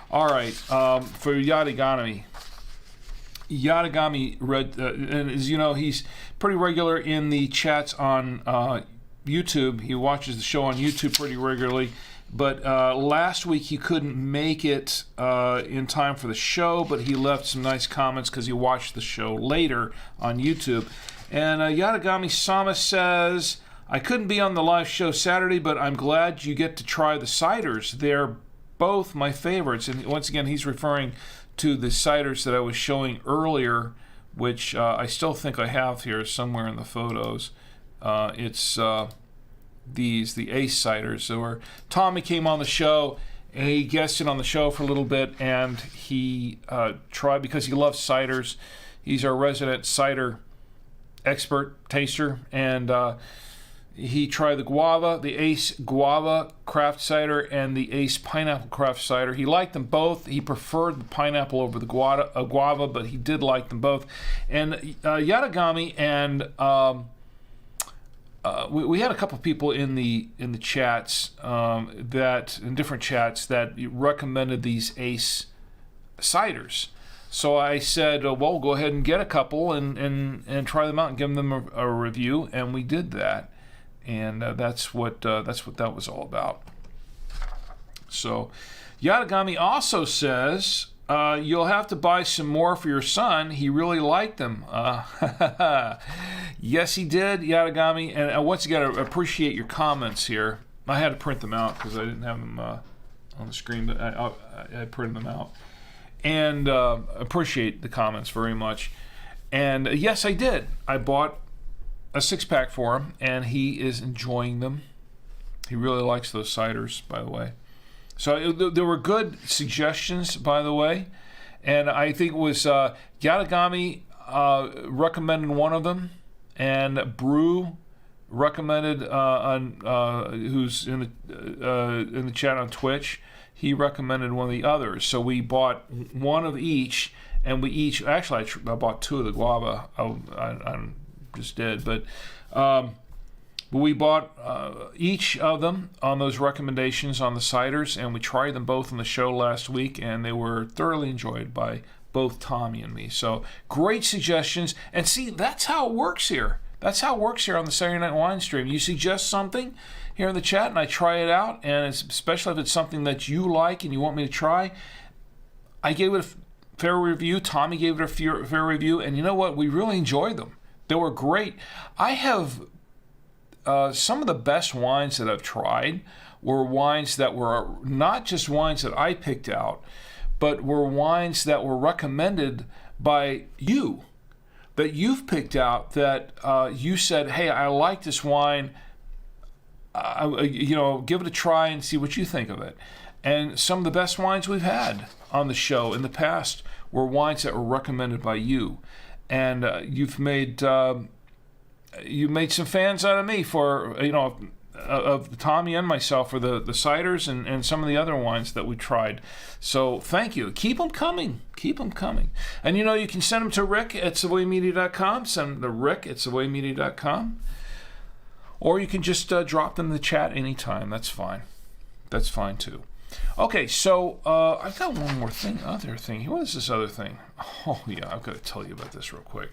All right, for Yadagami. Yadagami read, and as you know, he's pretty regular in the chats on YouTube. He watches the show on YouTube pretty regularly. But last week he couldn't make it in time for the show, but he left some nice comments because he watched the show later on YouTube. And Yadagami-sama says, I couldn't be on the live show Saturday, but I'm glad you get to try the ciders. They're both my favorites. And once again, he's referring to the ciders that I was showing earlier, which I still think I have here somewhere in the photos. It's the Ace ciders. So where Tommy came on the show, and he guested on the show for a little bit, and he tried, because he loves ciders. He's our resident cider expert taster, and he tried the Ace Guava Craft Cider and the Ace Pineapple Craft Cider. He liked them both. He preferred the pineapple over the guava, but he did like them both. And Yadagami and we had a couple of people in the chats in different chats that recommended these Ace ciders. So I said, well, go ahead and get a couple and try them out and give them a review, and we did that. And that's what that was all about. So Yadagami also says, you'll have to buy some more for your son. He really liked them. Yes, he did, Yadagami. And once again, I appreciate your comments here. I had to print them out because I didn't have them on the screen, but I printed them out. And appreciate the comments very much. And yes, I did. I bought a 6-pack for him, and he is enjoying them. He really likes those ciders, by the way. So there were good suggestions, by the way, and I think it was Yadagami recommended one of them, and Brew recommended who's in the chat on Twitch. He recommended one of the others. So we bought one of each, and we each actually I bought 2 of the guava. I just did, but we bought each of them on those recommendations on the ciders, and we tried them both on the show last week, and they were thoroughly enjoyed by both Tommy and me. So great suggestions, and see, that's how it works here. That's how it works here on the Saturday Night Wine Stream. You suggest something here in the chat, and I try it out, and especially if it's something that you like and you want me to try, I gave it a fair review. Tommy gave it a fair review, and you know what? We really enjoyed them. They were great. I have some of the best wines that I've tried were wines that were not just wines that I picked out, but were wines that were recommended by you, that you've picked out, that you said, hey, I like this wine, give it a try and see what you think of it. And some of the best wines we've had on the show in the past were wines that were recommended by you. And you've made some fans out of me for, of Tommy and myself for the ciders and some of the other wines that we tried. So thank you. Keep them coming. Keep them coming. And you can send them to Rick at SavoyMedia.com. Send them to Rick at SavoyMedia.com. Or you can just drop them in the chat anytime. That's fine. That's fine too. Okay, so I've got one more other thing. What is this other thing? Oh, yeah, I've got to tell you about this real quick.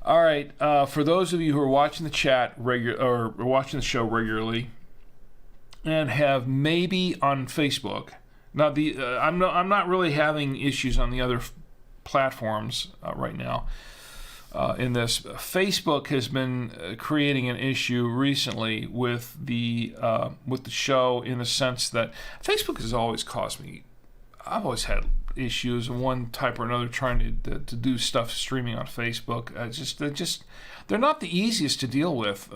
All right, for those of you who are watching the chat or watching the show regularly and have maybe on Facebook, now I'm not really having issues on the other platforms right now. In this, Facebook has been creating an issue recently with the show, in the sense that Facebook has always caused me. I've always had issues of one type or another trying to do stuff streaming on Facebook. They're not the easiest to deal with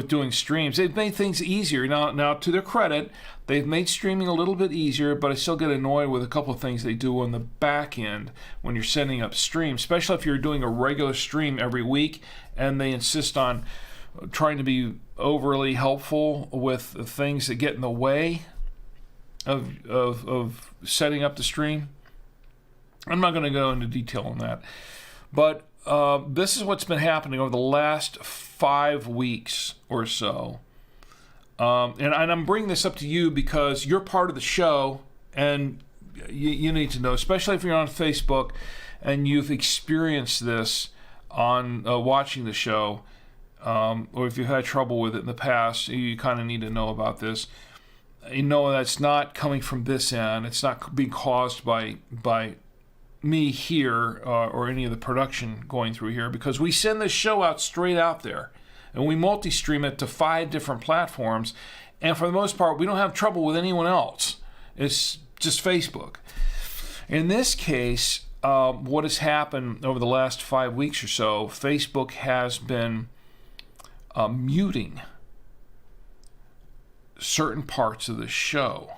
doing streams. They've made things easier. Now, to their credit, they've made streaming a little bit easier, but I still get annoyed with a couple of things they do on the back end when you're sending up streams, especially if you're doing a regular stream every week and they insist on trying to be overly helpful with the things that get in the way of setting up the stream. I'm not going to go into detail on that, but this is what's been happening over the last 5 weeks or so. And I'm bringing this up to you because you're part of the show, and you need to know, especially if you're on Facebook and you've experienced this on watching the show, or if you've had trouble with it in the past, you kind of need to know about this. You know that's not coming from this end. It's not being caused by me here or any of the production going through here, because we send this show out straight out there and we multi-stream it to 5 different platforms, and for the most part we don't have trouble with anyone else. It's just Facebook. In this case, what has happened over the last 5 weeks or so, Facebook has been muting certain parts of the show,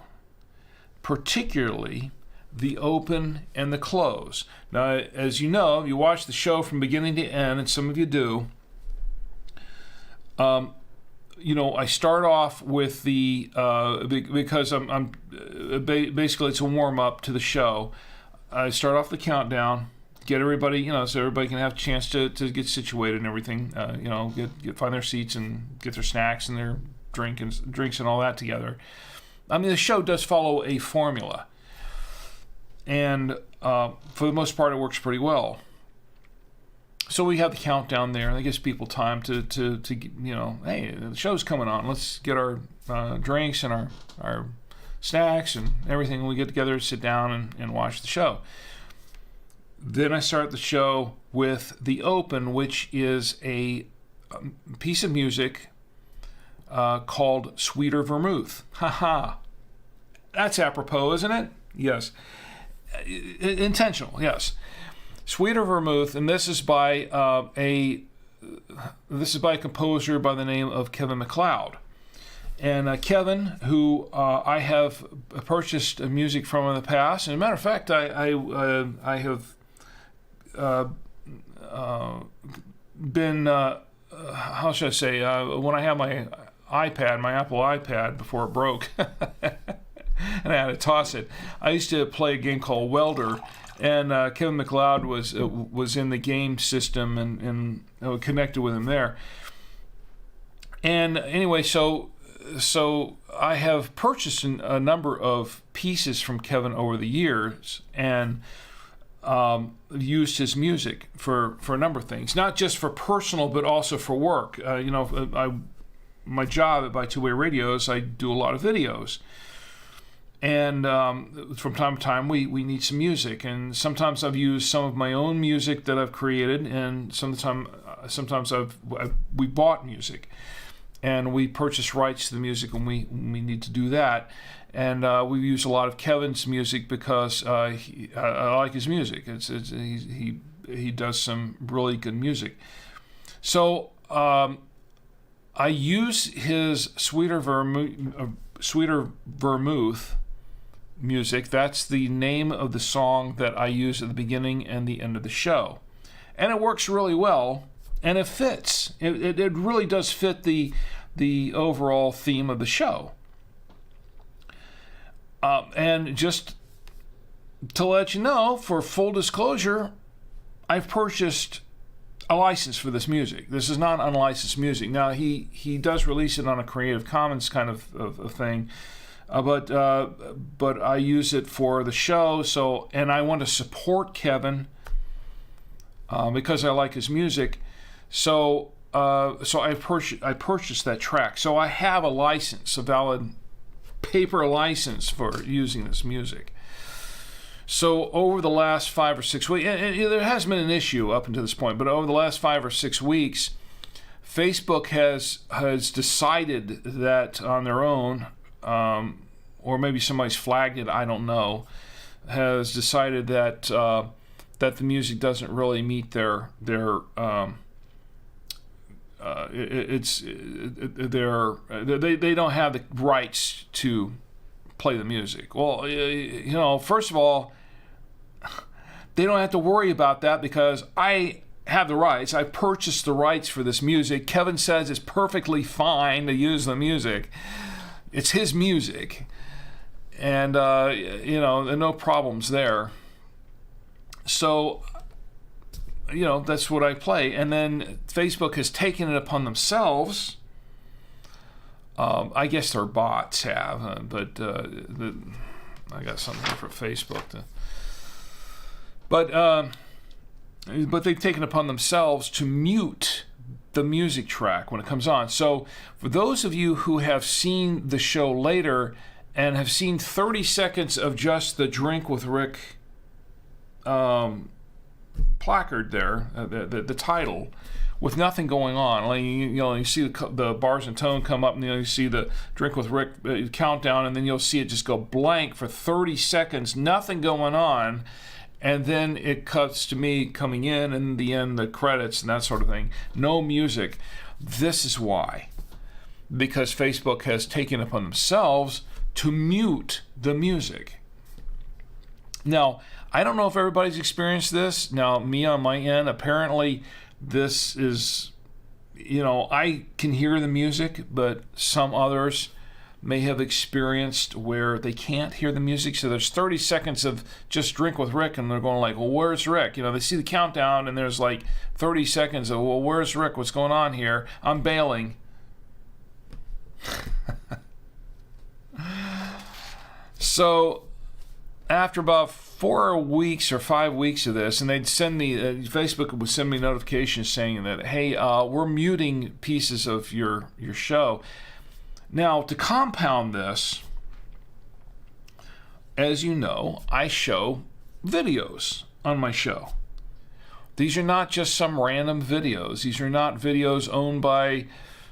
particularly the open and the close. Now, as you know, you watch the show from beginning to end, and some of you do. I start off with the because I'm basically it's a warm up to the show. I start off the countdown, get everybody, so everybody can have a chance to get situated and everything. Find their seats and get their snacks and their drinks and all that together. I mean, the show does follow a formula, and for the most part, it works pretty well. So we have the countdown there, and it gives people time to hey, the show's coming on. Let's get our drinks and our snacks and everything. And we get together, sit down, and watch the show. Then I start the show with the open, which is a piece of music called Sweeter Vermouth. Haha. That's apropos, isn't it? Yes. Intentional, yes. Sweeter Vermouth, and this is by a composer by the name of Kevin MacLeod. And Kevin, who I have purchased music from in the past, and as a matter of fact, I have been, how should I say, when I had my Apple iPad before it broke, and I had to toss it, I used to play a game called Welder, and Kevin MacLeod was in the game system and connected with him there. And anyway, so I have purchased a number of pieces from Kevin over the years, and used his music for a number of things, not just for personal but also for work. My job at By Two Way Radios, I do a lot of videos, and from time to time we need some music, and sometimes I've used some of my own music that I've created, and sometimes we bought music, and we purchase rights to the music when we need to do that. And we use a lot of Kevin's music because I like his music. He does some really good music. So I use his Sweeter Vermouth music. That's the name of the song that I use at the beginning and the end of the show, and it works really well, and it fits. It really does fit the overall theme of the show. And just to let you know, for full disclosure, I've purchased a license for this music. This is not unlicensed music. Now, he does release it on a Creative Commons kind of thing, but I use it for the show. So, and I want to support Kevin because I like his music. So I purchased that track. So I have a license, a valid paper license for using this music. So over the last 5 or 6 weeks, and there hasn't been an issue up until this point, but over the last 5 or 6 weeks, Facebook has decided that on their own, or maybe somebody's flagged it, I don't know, has decided that that the music doesn't really meet they don't have the rights to play the music. Well, first of all, they don't have to worry about that because I have the rights. I purchased the rights for this music. Kevin says it's perfectly fine to use the music. It's his music. And, no problems there. So, that's what I play. And then Facebook has taken it upon themselves. I guess their bots have, but I got something for Facebook. But they've taken upon themselves to mute the music track when it comes on. So for those of you who have seen the show later and have seen 30 seconds of just the Drink with Rick placard there, the title, with nothing going on, like, you see the bars and tone come up, and you see the Drink with Rick countdown, and then you'll see it just go blank for 30 seconds, nothing going on, and then it cuts to me coming in, and the end, the credits and that sort of thing. No music. This is why. Because Facebook has taken upon themselves to mute the music. Now, I don't know if everybody's experienced this. Now, me on my end, apparently this is, I can hear the music, but some others may have experienced where they can't hear the music. So there's 30 seconds of just Drink with Rick, and they're going like, well, where's Rick? They see the countdown, and there's like 30 seconds of, well, where's Rick? What's going on here? I'm bailing. So after about 4 weeks or 5 weeks of this, and they'd send me, Facebook would send me notifications saying that, hey, we're muting pieces of your show. Now, to compound this, as you know, I show videos on my show. These are not just some random videos. These are not videos owned by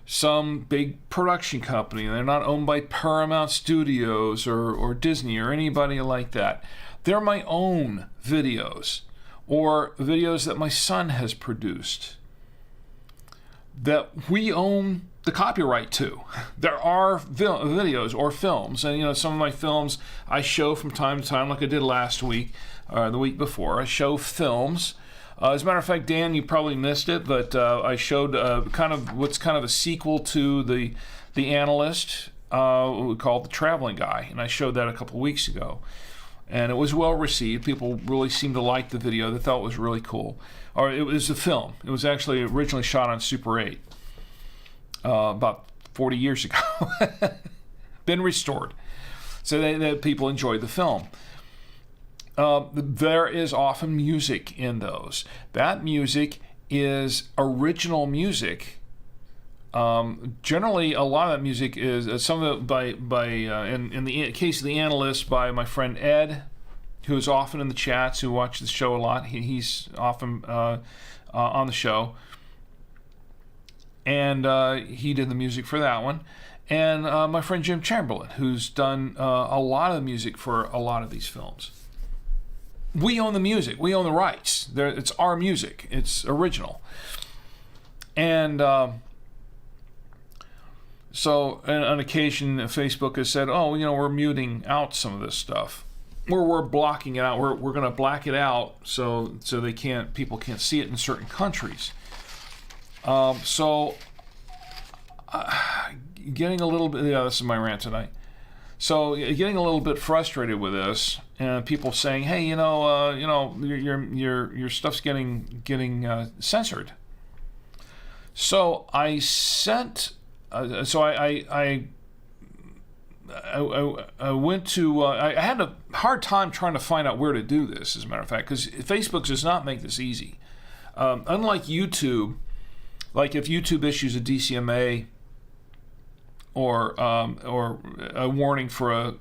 some big production company. They're not owned by Paramount Studios or Disney or anybody like that. They're my own videos, or videos that my son has produced that we own the copyright to. There are videos or films, and some of my films I show from time to time, like I did last week or the week before. I show films. As a matter of fact, Dan, you probably missed it, but I showed what's kind of a sequel to the Analyst, we called The Traveling Guy, and I showed that a couple weeks ago. And it was well received. People really seemed to like the video. They thought it was really cool. Or it was a film. It was actually originally shot on Super 8 about 40 years ago. Been restored. So they people enjoyed the film. There is often music in those. That music is original music. Generally, a lot of that music is some of it in the case of The Analyst, by my friend Ed, who is often in the chats, who watches the show a lot. He's often on the show, and he did the music for that one. And my friend Jim Chamberlain, who's done a lot of the music for a lot of these films. We own the music. We own the rights. It's our music. It's original. And so on occasion, Facebook has said, oh, we're muting out some of this stuff. We're blocking it out. We're going to black it out so people can't see it in certain countries. Getting a little bit, this is my rant tonight. So getting a little bit frustrated with this, and people saying, hey, your stuff's getting censored. So I sent. I went to. I had a hard time trying to find out where to do this, as a matter of fact, because Facebook does not make this easy. Unlike YouTube, like if YouTube issues a DCMA or a warning for a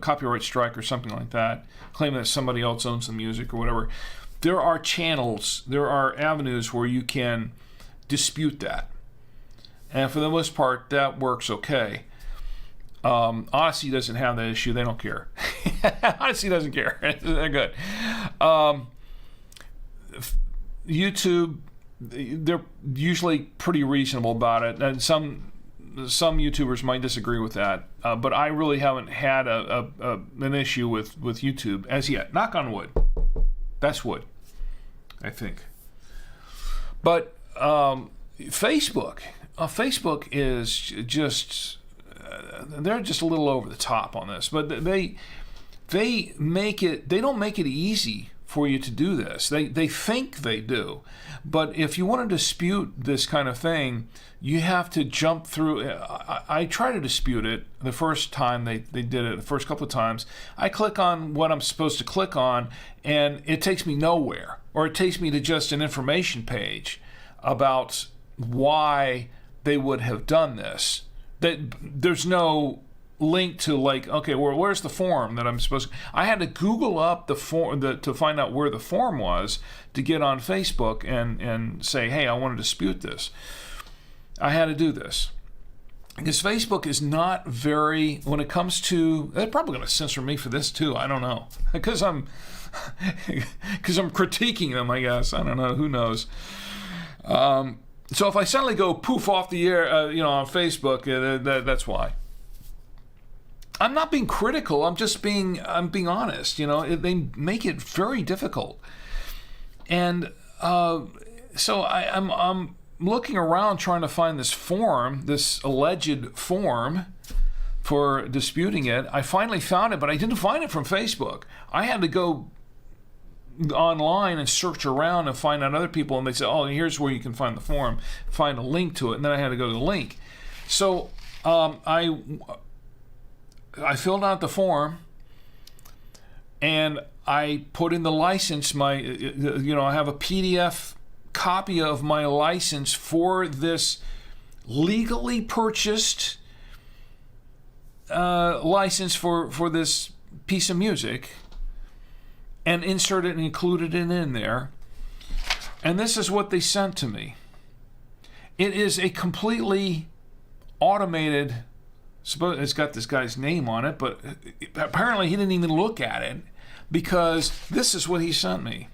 copyright strike or something like that, claiming that somebody else owns the music or whatever, there are channels, there are avenues where you can dispute that. And for the most part, that works okay. Odyssey doesn't have that issue. They don't care. Honestly, doesn't care. They're good. YouTube, they're usually pretty reasonable about it, and some YouTubers might disagree with that, but I really haven't had an issue with YouTube as yet. Knock on wood. That's wood, I think. But Facebook is just they're just a little over the top on this, but they don't make it easy for you to do this. They think they do, but if you want to dispute this kind of thing, you have to jump through. I try to dispute it the first time they did it, the first couple of times. I click on what I'm supposed to click on, and it takes me nowhere, or it takes me to just an information page about why they would have done this. There's no link to, like, okay, where's the form that I'm supposed to... I had to Google up the form to find out where the form was to get on Facebook and say, hey, I want to dispute this. I had to do this. Because Facebook is not very... When it comes to... They're probably going to censor me for this too. I don't know. Because I'm critiquing them, I guess. I don't know. Who knows? So if I suddenly go poof off the air, on Facebook, that's why. I'm not being critical. I'm being honest. They make it very difficult, and so I'm looking around trying to find this form, this alleged form for disputing it. I finally found it, but I didn't find it from Facebook. I had to go online and search around and find out other people, and they said, oh, here's where you can find the form, find a link to it, and then I had to go to the link. So I filled out the form, and I put in the license, I have a PDF copy of my license for this legally purchased license for this piece of music, and inserted and included it in there. And this is what they sent to me. It is a completely automated... It's got this guy's name on it, but apparently he didn't even look at it, because this is what he sent me.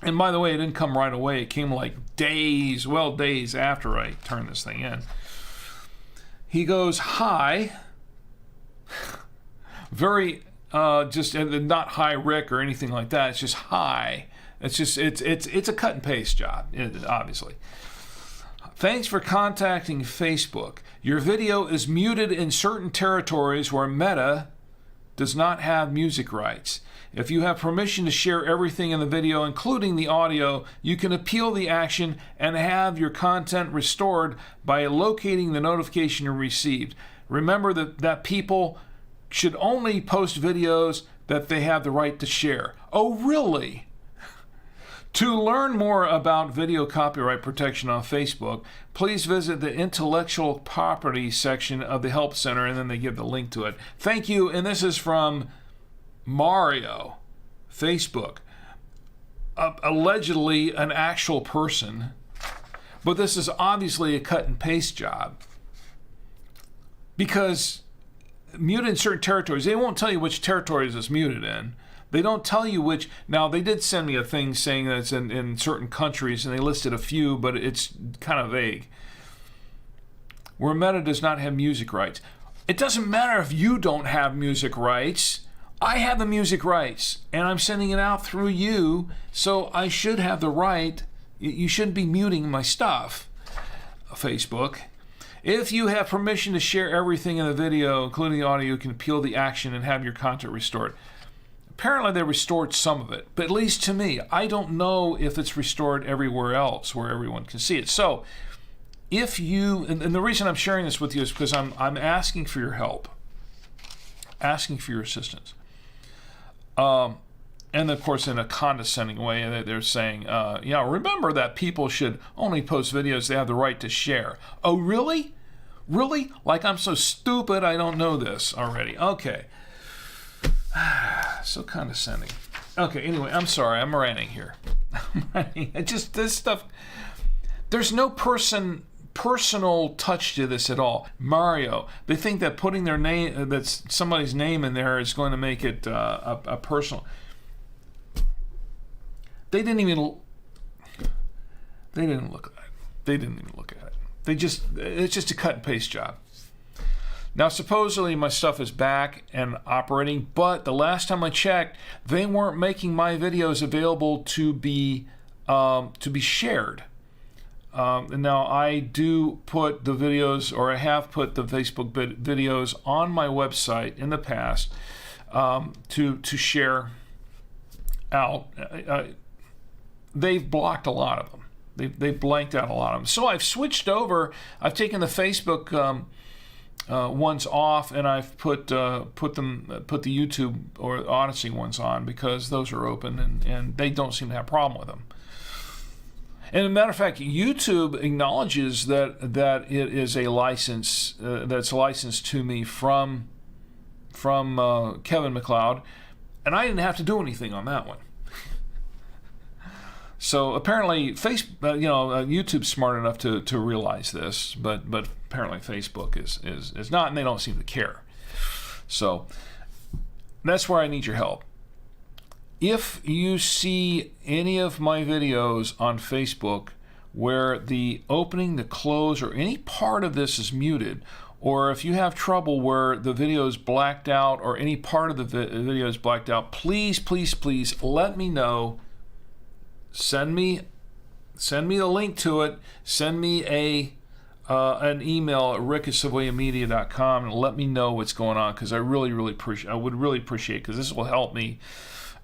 And by the way, it didn't come right away. It came like days after I turned this thing in. He goes, hi. Very, just not hi Rick or anything like that. It's just hi. It's a cut and paste job, obviously. Thanks for contacting Facebook. Your video is muted in certain territories where Meta does not have music rights. If you have permission to share everything in the video, including the audio, you can appeal the action and have your content restored by locating the notification you received. Remember that people should only post videos that they have the right to share. Oh, really? To learn more about video copyright protection on Facebook, please visit the intellectual property section of the Help Center, and then they give the link to it. Thank you, and this is from Mario, Facebook. Allegedly an actual person, but this is obviously a cut and paste job. Because muted in certain territories, they won't tell you which territories it's muted in. They don't tell you which. Now, they did send me a thing saying that it's in certain countries, and they listed a few, but it's kind of vague. Where Meta does not have music rights. It doesn't matter if you don't have music rights. I have the music rights, and I'm sending it out through you, so I should have the right. You shouldn't be muting my stuff, Facebook. If you have permission to share everything in the video, including the audio, you can appeal the action and have your content restored. Apparently they restored some of it, but at least to me, I don't know if it's restored everywhere else where everyone can see it. So if you, and the reason I'm sharing this with you is because I'm asking for your help, asking for your assistance. And of course in a condescending way, they're saying, remember that people should only post videos they have the right to share. Oh, really? Really? Like I'm so stupid I don't know this already. Okay. So condescending. Okay, anyway, I'm sorry. I'm ranting here. It's just this stuff. There's no person personal touch to this at all. Mario, they think that putting their name, that's somebody's name in there, is going to make it a personal. They didn't look at it. They didn't even look at it. It's just a cut and paste job. Now, supposedly my stuff is back and operating, but the last time I checked, they weren't making my videos available to be shared. And now I do put the videos, or I have put the Facebook videos on my website in the past to share out. They've blocked a lot of them. They've blanked out a lot of them. So I've switched over. I've taken the Facebook ones off, and I've put the YouTube or Odyssey ones on, because those are open and they don't seem to have a problem with them. And as a matter of fact, YouTube acknowledges that it is a license that's licensed to me from Kevin MacLeod, and I didn't have to do anything on that one. So apparently, YouTube's smart enough to realize this, but apparently Facebook is not, and they don't seem to care. So that's where I need your help. If you see any of my videos on Facebook where the opening, the close, or any part of this is muted, or if you have trouble where the video is blacked out or any part of the video is blacked out, please let me know. Send me the link to it. Send me an email at rick@savoyamedia.com and let me know what's going on, because I would really appreciate it, because this will help me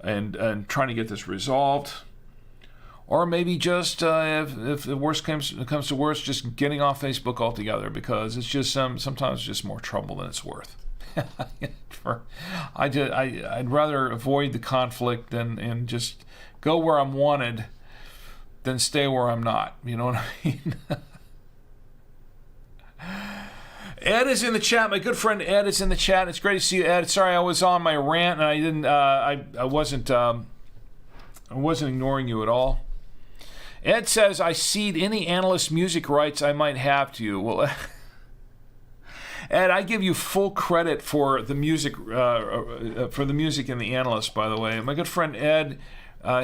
and trying to get this resolved. Or maybe just if the worst comes to worst, just getting off Facebook altogether, because it's just sometimes just more trouble than it's worth. I'd rather avoid the conflict and just go where I'm wanted than stay where I'm not. You know what I mean? Ed is in the chat. My good friend Ed is in the chat. It's great to see you, Ed. Sorry I was on my rant and I didn't. I wasn't ignoring you at all. Ed says, I cede any analyst music rights I might have to you. Well, Ed, I give you full credit for the music and the analyst, by the way. My good friend Ed,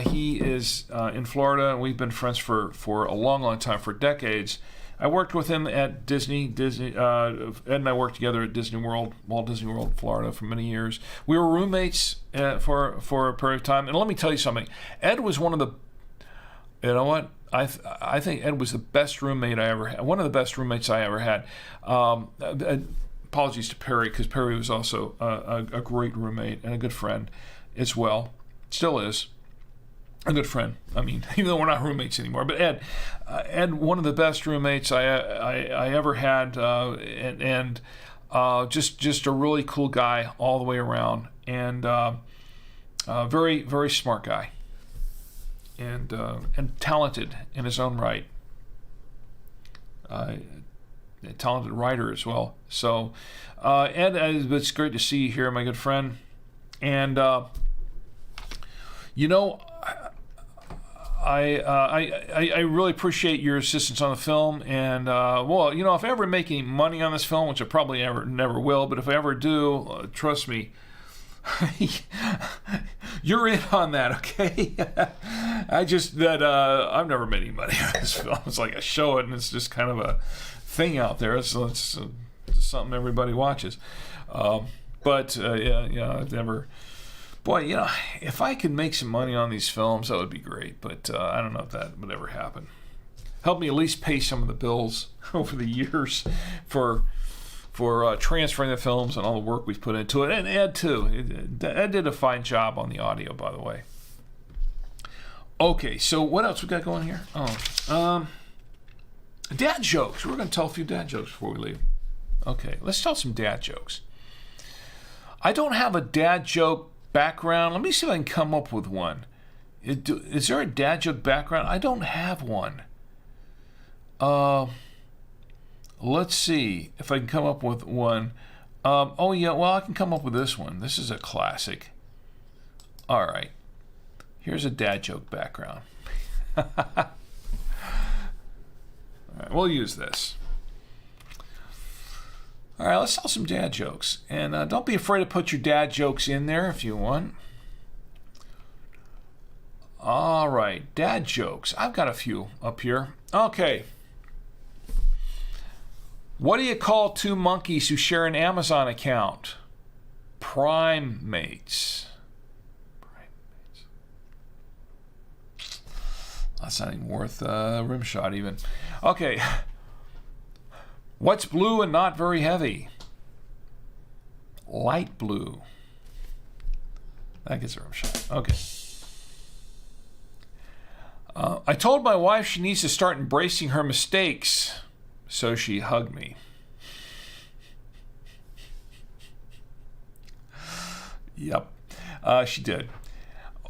he is in Florida, and we've been friends for a long time, for decades. I worked with him at Disney. Ed and I worked together at Walt Disney World, Florida, for many years. We were roommates for a period of time. And let me tell you something. Ed was one of the, you know what? I think Ed was the best roommate I ever had. One of the best roommates I ever had. Apologies to Perry, because Perry was also a great roommate and a good friend as well. Still is. A good friend. I mean, even though we're not roommates anymore. But Ed, one of the best roommates I ever had, and just a really cool guy all the way around, and very, very smart guy, and talented in his own right. A talented writer as well. So, Ed, it's great to see you here, my good friend, and I really appreciate your assistance on the film, and well, if I ever make any money on this film, which I probably never will, but if I ever do, trust me, you're in on that, okay? I've never made any money on this film. It's like I show it, and it's just kind of a thing out there. It's something everybody watches, but I've never. Boy, if I could make some money on these films, that would be great. But I don't know if that would ever happen. Help me at least pay some of the bills over the years for transferring the films and all the work we've put into it. And Ed, too. Ed did a fine job on the audio, by the way. Okay, so what else we got going here? Dad jokes. We're going to tell a few dad jokes before we leave. Okay, let's tell some dad jokes. I don't have a dad joke background. Let me see if I can come up with one. Is there a dad joke background? I don't have one. Let's see if I can come up with one. I can come up with this one. This is a classic. All right. Here's a dad joke background. All right, we'll use this. right, let's tell some dad jokes. And don't be afraid to put your dad jokes in there if you want. All right, dad jokes. I've got a few up here. Okay. What do you call two monkeys who share an Amazon account? Primates. That's not even worth a rim shot even. Okay. What's blue and not very heavy? Light blue. That gets a rim shot. Okay. I told my wife she needs to start embracing her mistakes, so she hugged me. Yep, she did.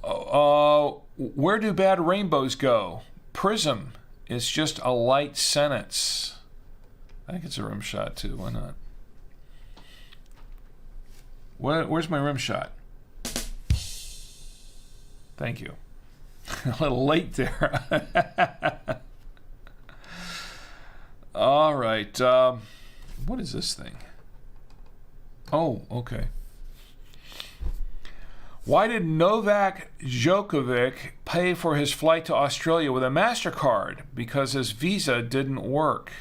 Where do bad rainbows go? Prism is just a light sentence. I think it's a rim shot too. Why not? Where's my rim shot? Thank you. A little late there. All right. What is this thing? Oh, okay. Why did Novak Djokovic pay for his flight to Australia with a MasterCard? Because his visa didn't work.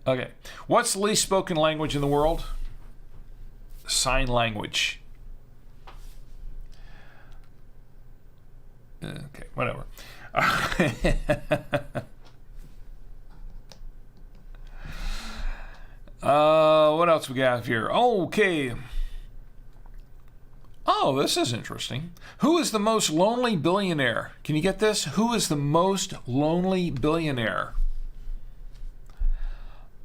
Okay. What's the least spoken language in the world? Sign language. Okay, whatever. What else we got here? Okay. Oh, this is interesting. Who is the most lonely billionaire? Can you get this? Who is the most lonely billionaire?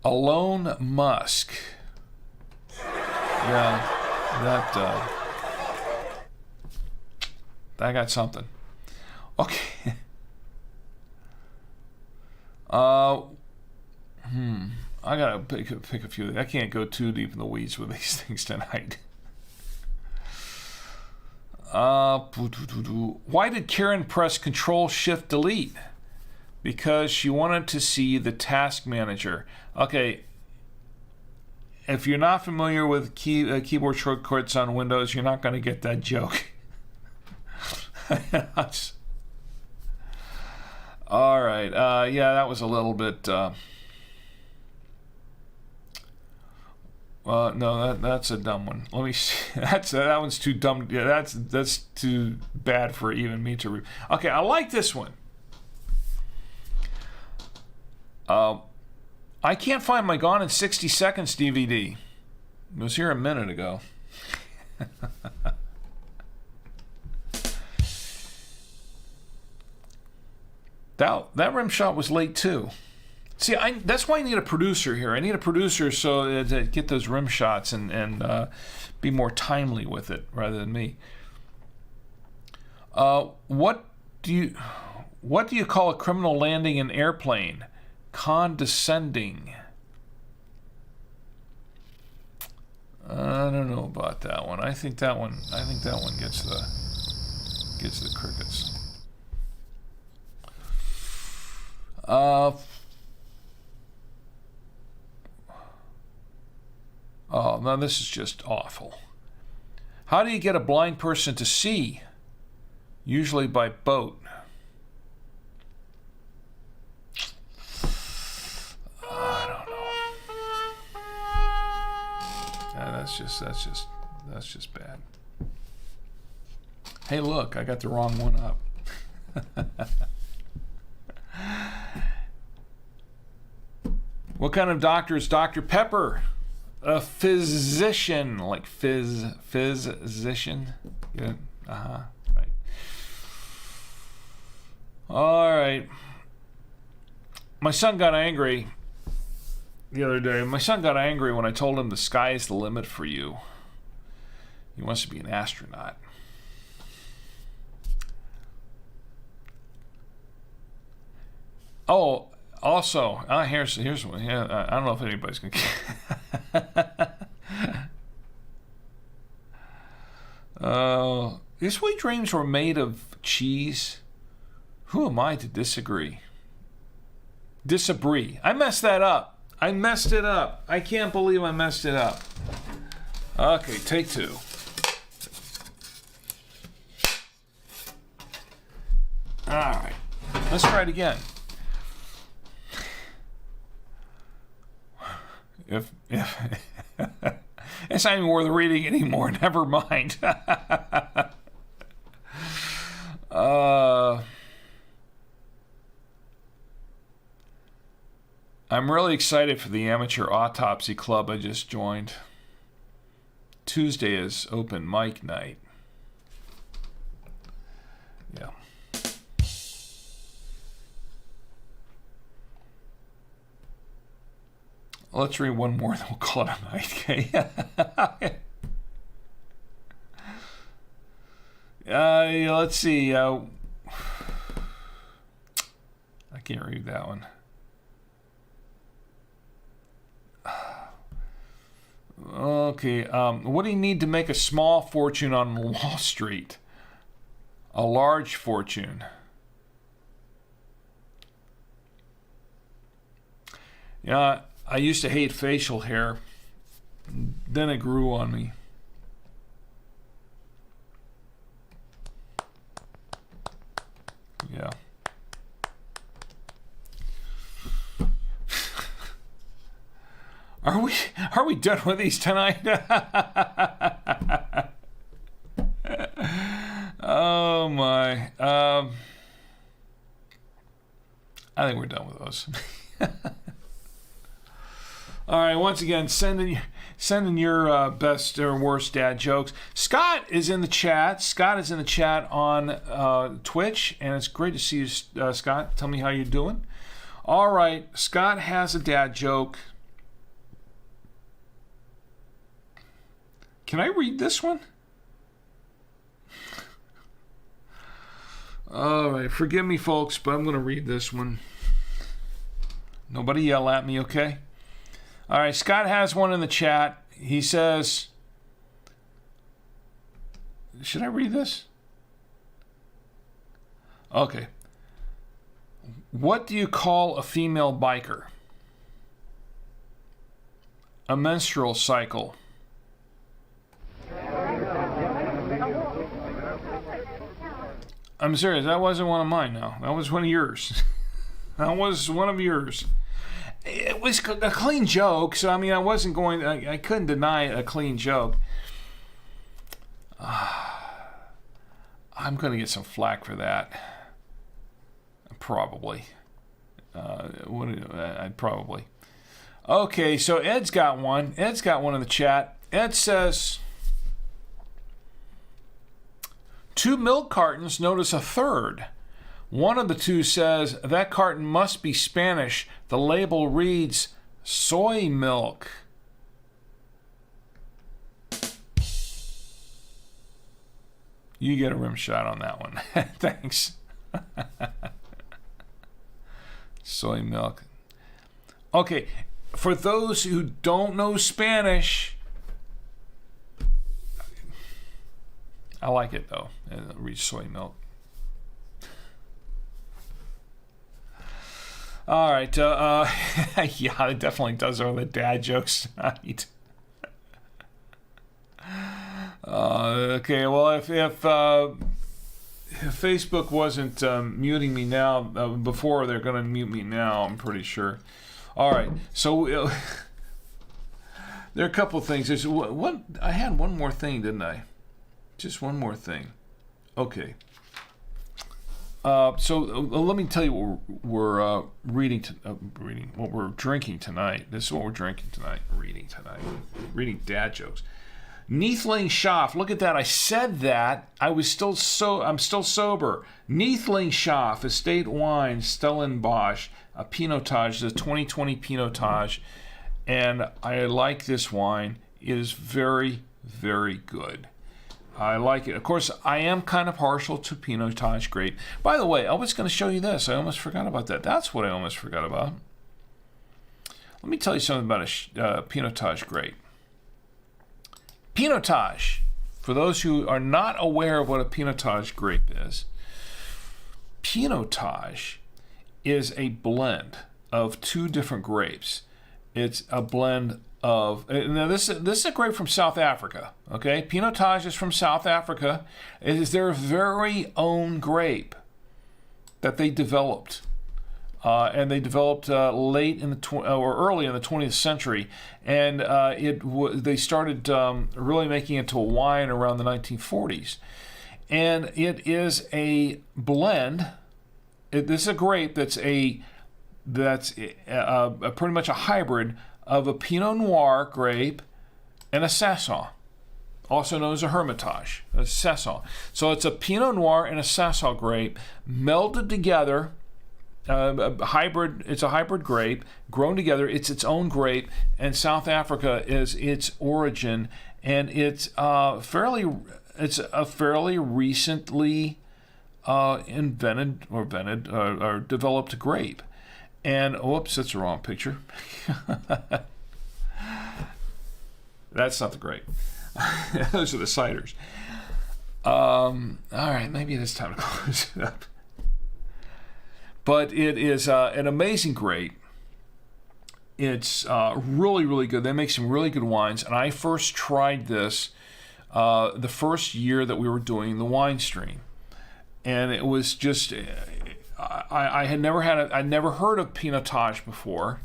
Elon Musk. Yeah, that got something. Okay. I gotta pick a few. I can't go too deep in the weeds with these things tonight. Why did Karen press Control-Shift-Delete? Because she wanted to see the task manager. Okay. If you're not familiar with keyboard shortcuts on Windows, you're not going to get that joke. All right. Yeah, that was a little bit. No, that's a dumb one. Let me see. That one's too dumb. Yeah, that's too bad for even me to read. Okay, I like this one. I can't find my Gone in 60 Seconds DVD. It was here a minute ago. That rim shot was late too. See, that's why I need a producer here. I need a producer so to get those rim shots and be more timely with it rather than me. What do you call a criminal landing an airplane? Condescending. I don't know about that one. I think that one gets the crickets. Oh, no, this is just awful. How do you get a blind person to see? Usually by boat. I don't know. Yeah, that's just bad. Hey, look, I got the wrong one up. What kind of doctor is Dr. Pepper? A physician, like physician. Good. Right. All right. My son got angry the other day. My son got angry when I told him the sky is the limit for you. He wants to be an astronaut. Oh, also, here's one. Yeah, I don't know if anybody's gonna. These sweet dreams were made of cheese. Who am I to disagree? Disagree. I messed that up. I messed it up. I can't believe I messed it up. Okay, take two. All right. Let's try it again. If it's not even worth reading anymore. Never mind. I'm really excited for the amateur autopsy club I just joined. Tuesday is open mic night. Yeah. Let's read one more, then we'll call it a night. Okay. Let's see. I can't read that one. Okay. What do you need to make a small fortune on Wall Street? A large fortune. Yeah, I used to hate facial hair. Then it grew on me. Yeah. Are we done with these tonight? Oh my. I think we're done with those. All right, once again, send in your best or worst dad jokes. Scott is in the chat. Scott is in the chat on Twitch, and it's great to see you, Scott. Tell me how you're doing. All right, Scott has a dad joke. Can I read this one? All right, forgive me, folks, but I'm going to read this one. Nobody yell at me, okay? All right, Scott has one in the chat. He says, should I read this? Okay. What do you call a female biker? A menstrual cycle. I'm serious, that wasn't one of mine now. That was one of yours. That was one of yours. It was a clean joke, so I mean, I couldn't deny a clean joke. I'm going to get some flack for that. Probably. I'd probably. Okay, so Ed's got one. Ed's got one in the chat. Ed says, 2 milk cartons notice a third. One of the two says, that carton must be Spanish. The label reads, soy milk. You get a rim shot on that one. Thanks. Soy milk. Okay, for those who don't know Spanish, I like it though. It reads soy milk. All right, yeah, it definitely does all the dad jokes tonight. Okay, well, if Facebook wasn't muting me now, before they're going to mute me now, I'm pretty sure. All right, so there are a couple of things. There's one. I had one more thing, didn't I? Just one more thing. Okay. So let me tell you what we're reading, what we're drinking tonight. This is what we're drinking tonight, reading dad jokes. Neethlingshof, look at that. I said that. I'm still sober. Neethlingshof Estate Wine, Stellenbosch, a Pinotage, the 2020 Pinotage. And I like this wine. It is very, very good. I like it. Of course, I am kind of partial to Pinotage grape. By the way, I was going to show you this. I almost forgot about that. That's what I almost forgot about. Let me tell you something about a Pinotage grape. Pinotage, for those who are not aware of what a Pinotage grape is, Pinotage is a blend of two different grapes. It's a blend of, now this is a grape from South Africa, okay? Pinotage is from South Africa. It is their very own grape that they developed. And they developed late in the or early in the 20th century, and they started really making it to a wine around the 1940s. And it is a blend. This is a grape that's pretty much a hybrid of a Pinot Noir grape and a Saison, also known as a Hermitage, a Saison. So it's a Pinot Noir and a Saison grape melded together. It's a hybrid grape grown together. It's its own grape, and South Africa is its origin, and it's a fairly recently invented or developed grape. And whoops, that's the wrong picture. That's not the grape. Those are the ciders. All right, maybe it is time to close it up. But it is an amazing grape. It's really, really good. They make some really good wines. And I first tried this the first year that we were doing the Winestream. And it was just, I'd never heard of Pinotage before.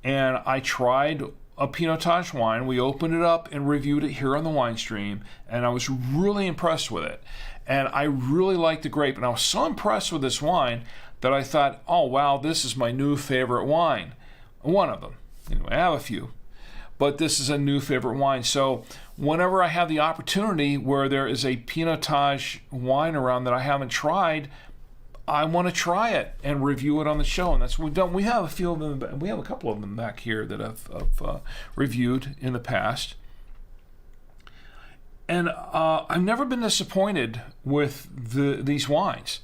And I tried a Pinotage wine. We opened it up and reviewed it here on the Winestream. And I was really impressed with it. And I really liked the grape. And I was so impressed with this wine that I thought, oh, wow, this is my new favorite wine. One of them. Anyway, I have a few. But this is a new favorite wine. So whenever I have the opportunity where there is a Pinotage wine around that I haven't tried, I want to try it and review it on the show. And that's what we've done. We have a few of them. We have a couple of them back here that I've reviewed in the past. And I've never been disappointed with these wines.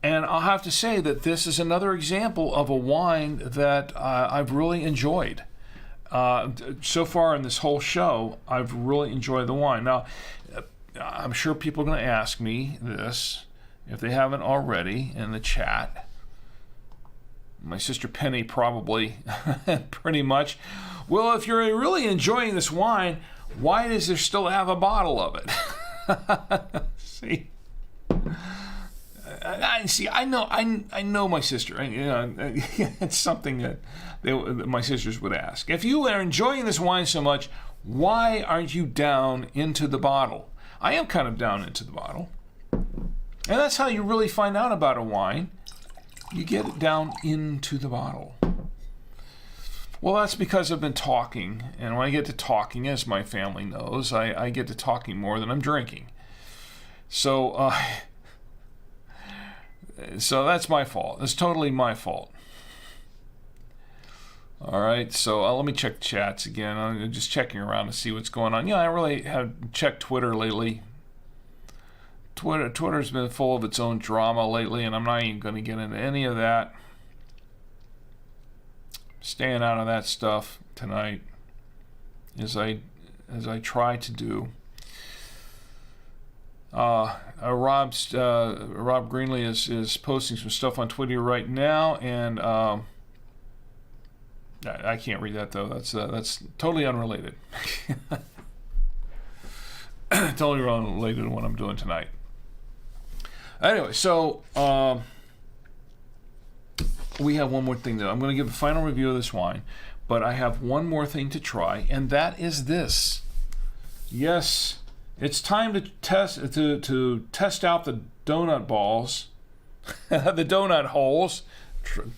And I'll have to say that this is another example of a wine that I've really enjoyed. So far in this whole show, I've really enjoyed the wine. Now, I'm sure people are going to ask me this, if they haven't already, in the chat. My sister Penny probably pretty much. Well, if you're really enjoying this wine, why does there still have a bottle of it? See, I know my sister. It's something that my sisters would ask. If you are enjoying this wine so much, why aren't you down into the bottle? I am kind of down into the bottle, and that's how you really find out about a wine. You get it down into the bottle. Well, that's because I've been talking, and when I get to talking, as my family knows, I get to talking more than I'm drinking. So that's my fault. It's totally my fault. All right, so let me check chats again. I'm just checking around to see what's going on. I really have checked Twitter lately. Twitter's been full of its own drama lately, and I'm not even going to get into any of that. Staying out of that stuff tonight, as I try to do. Rob Greenlee is posting some stuff on Twitter right now, and I can't read that though. That's totally unrelated. Totally unrelated to what I'm doing tonight. Anyway, so we have one more thing though. I'm going to give a final review of this wine, but I have one more thing to try, and that is this. Yes, it's time to test out the donut balls, the donut holes.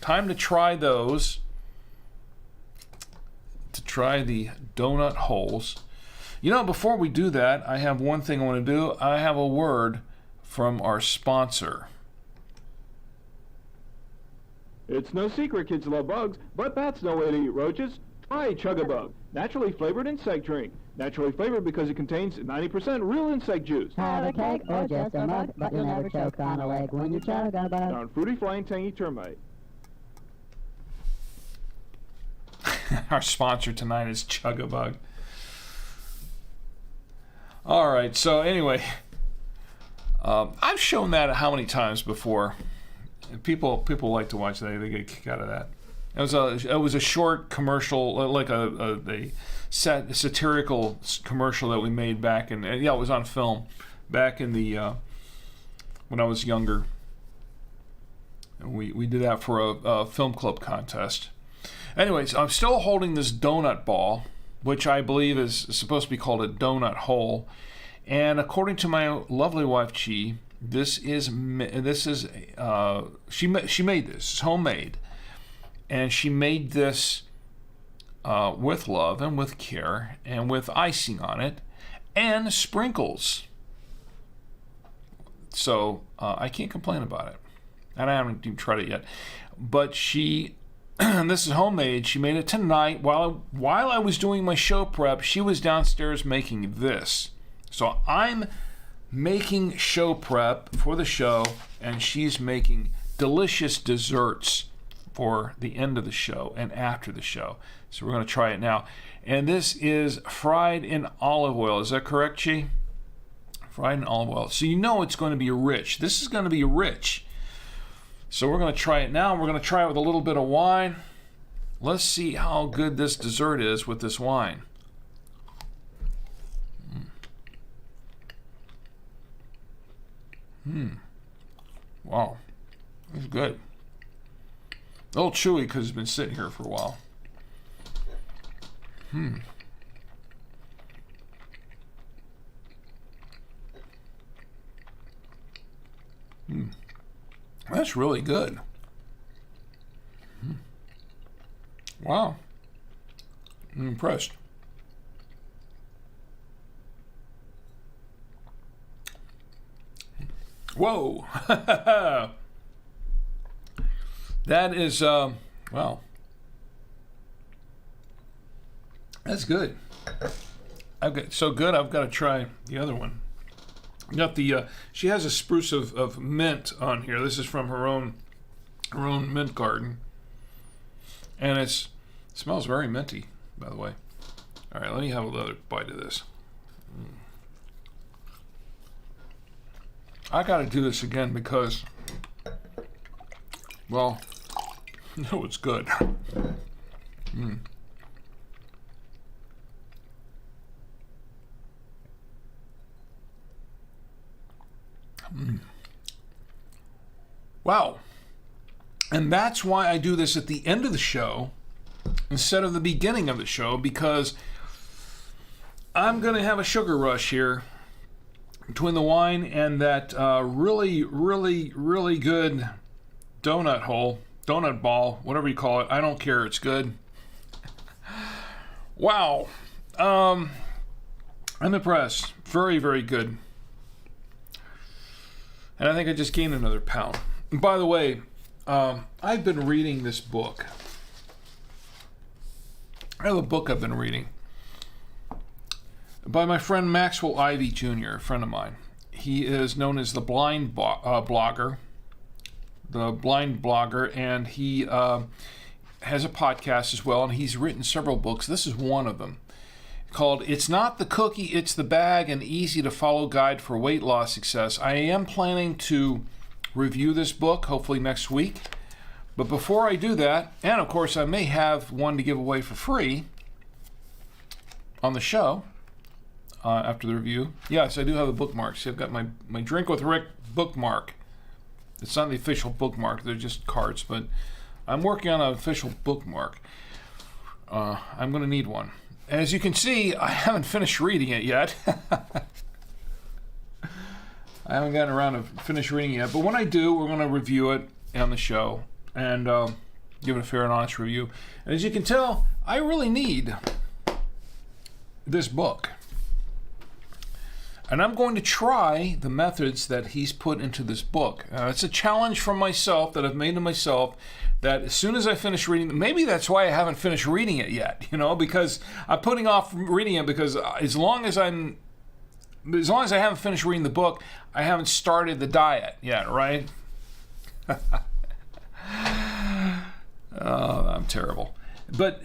Time to try those. To try the donut holes. Before we do that, I have one thing I want to do. I have a word from our sponsor. It's no secret kids love bugs, but that's no way to eat roaches. Try Chug-a-Bug, naturally flavored insect drink. Naturally flavored because it contains 90% real insect juice. Have a cake or just a mug, but you'll never choke on a leg when you Chug-a-Bug. Found fruity, flying, tangy termite. Our sponsor tonight is Chug-a-Bug. All right, so anyway, I've shown that how many times before People like to watch that. They get a kick out of that. It was a short commercial, like a satirical commercial that we made back in. Yeah, it was on film back in the when I was younger. And we did that for a film club contest. Anyways, I'm still holding this donut ball, which I believe is supposed to be called a donut hole. And according to my lovely wife Chi, she made this. It's homemade, and she made this with love and with care and with icing on it and sprinkles. So I can't complain about it, and I haven't even tried it yet. But she, and this is homemade. She made it tonight while I was doing my show prep. She was downstairs making this. So I'm making show prep for the show, and she's making delicious desserts for the end of the show and after the show. So we're going to try it now. And this is fried in olive oil. Is that correct, Chi? Fried in olive oil. So you know it's going to be rich. This is going to be rich. So we're going to try it now. We're going to try it with a little bit of wine. Let's see how good this dessert is with this wine. Wow, it's good. A little chewy because it's been sitting here for a while. That's really good. Wow, I'm impressed. Whoa. That is, well, that's good. I've got to try the other one. Got the, she has a spruce of mint on here. This is from her own mint garden. And it smells very minty, by the way. All right, let me have another bite of this. I got to do this again because, well, no, it's good. Wow. And that's why I do this at the end of the show instead of the beginning of the show, because I'm going to have a sugar rush here between the wine and that really, really, really good donut ball, whatever you call it. I don't care. It's good. Wow. I'm impressed. Very, very good. And I think I just gained another pound. And by the way, I've been reading this book. I have a book I've been reading by my friend Maxwell Ivy Jr., a friend of mine. He is known as the blind blogger, and he has a podcast as well, and he's written several books. This is one of them, called It's Not the Cookie, It's the Bag, an easy-to-follow guide for weight loss success. I am planning to review this book, hopefully next week. But before I do that, and of course I may have one to give away for free on the show after the review. Yes, I do have a bookmark. See, I've got my Drink with Rick bookmark. It's not the official bookmark. They're just cards, but I'm working on an official bookmark. I'm going to need one. As you can see, I haven't finished reading it yet. I haven't gotten around to finish reading it yet, but when I do, we're going to review it on the show and give it a fair and honest review. And as you can tell, I really need this book. And I'm going to try the methods that he's put into this book. It's a challenge from myself that I've made to myself, that as soon as I finish reading, maybe that's why I haven't finished reading it yet, because I'm putting off reading it, because as long as I haven't finished reading the book, I haven't started the diet yet, right? Oh, I'm terrible. But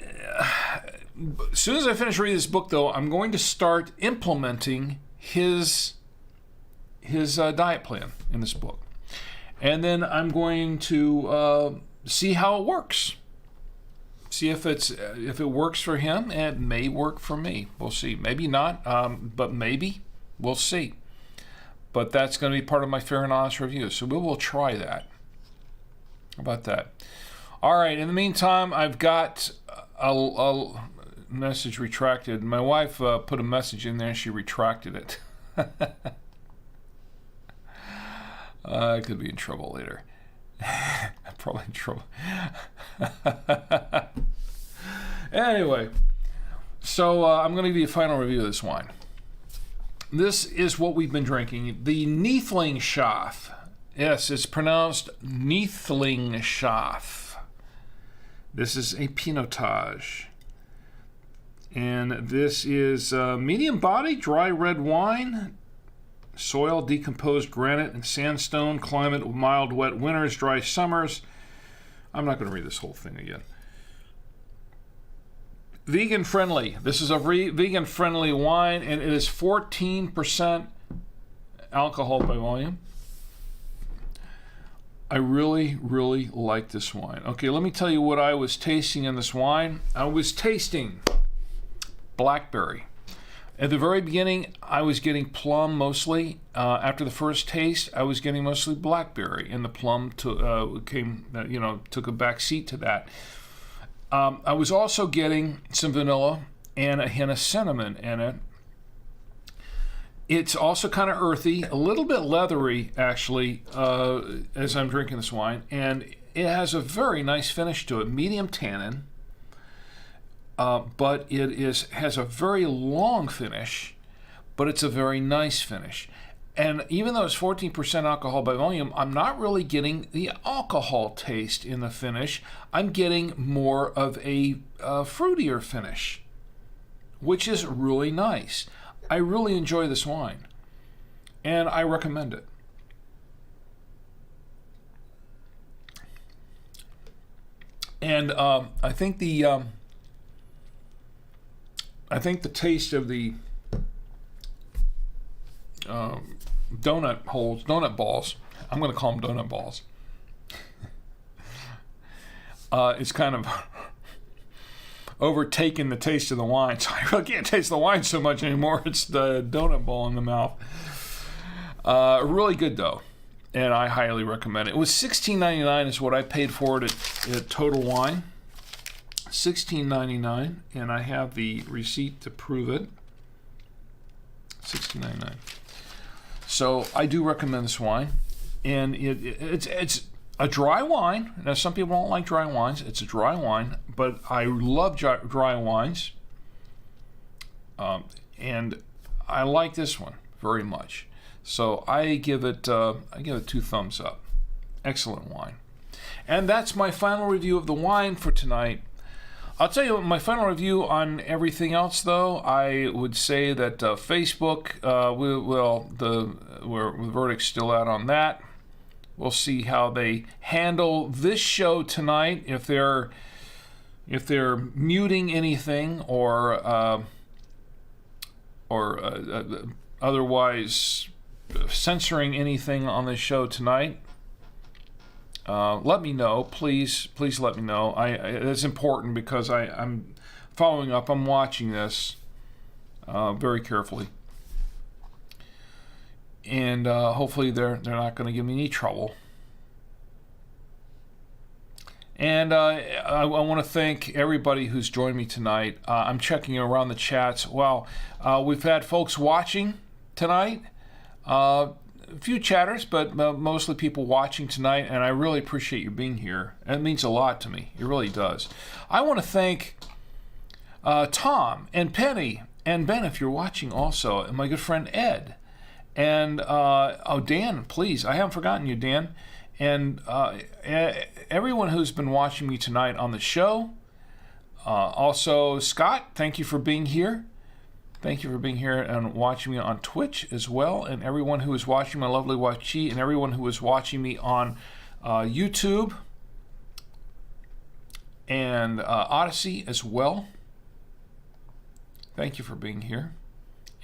as soon as I finish reading this book, though, I'm going to start implementing his diet plan in this book. and then I'm going to see how it works. See if it works for him, and it may work for me. We'll see. Maybe not, but maybe. We'll see. But that's going to be part of my fair and honest review, so we will try that. How about that? All right, in the meantime, I've got a message retracted. My wife put a message in there and she retracted it. I could be in trouble later. Probably in trouble. Anyway, so I'm going to give you a final review of this wine. This is what we've been drinking. The Neethlingshof. Yes, it's pronounced Neethlingshof. This is a Pinotage. And this is medium body, dry red wine. Soil, decomposed granite and sandstone. Climate, mild, wet winters, dry summers. I'm not going to read this whole thing again. Vegan friendly. This is a vegan friendly wine, and it is 14% alcohol by volume. I really, really like this wine. Okay, let me tell you what I was tasting in this wine. I was tasting blackberry. At the very beginning, I was getting plum mostly. After the first taste, I was getting mostly blackberry, and the plum took a back seat to that. I was also getting some vanilla and a hint of cinnamon in it. It's also kind of earthy, a little bit leathery, actually, as I'm drinking this wine. And it has a very nice finish to it, medium tannin, but it has a very long finish, but it's a very nice finish. And even though it's 14% alcohol by volume, I'm not really getting the alcohol taste in the finish. I'm getting more of a fruitier finish, which is really nice. I really enjoy this wine, and I recommend it. And I think the taste of the donut balls, I'm going to call them donut balls, it's kind of overtaken the taste of the wine. So I really can't taste the wine so much anymore. It's the donut ball in the mouth. Really good though, and I highly recommend it. It was $16.99 is what I paid for it at Total Wine. $16.99, and I have the receipt to prove it. $16.99. So I do recommend this wine, and it's a dry wine. Now some people don't like dry wines. It's a dry wine, but I love dry wines, and I like this one very much. So I give it 2 thumbs up. Excellent wine, and that's my final review of the wine for tonight. I'll tell you my final review on everything else, though. I would say that Facebook, the verdict's still out on that. We'll see how they handle this show tonight. If they're muting anything or otherwise censoring anything on this show tonight. Let me know, please let me know. It's important because I'm following up. I'm watching this very carefully, and hopefully they're not going to give me any trouble. And I want to thank everybody who's joined me tonight. I'm checking around the chats. Well, we've had folks watching tonight. A few chatters, but mostly people watching tonight, and I really appreciate you being here. It means a lot to me. It really does. I want to thank Tom and Penny and Ben, if you're watching also, and my good friend Ed. And, Dan, please. I haven't forgotten you, Dan. And everyone who's been watching me tonight on the show. Also, Scott, thank you for being here. Thank you for being here and watching me on Twitch as well, and everyone who is watching my lovely watchee, and everyone who is watching me on YouTube and Odyssey as well. Thank you for being here.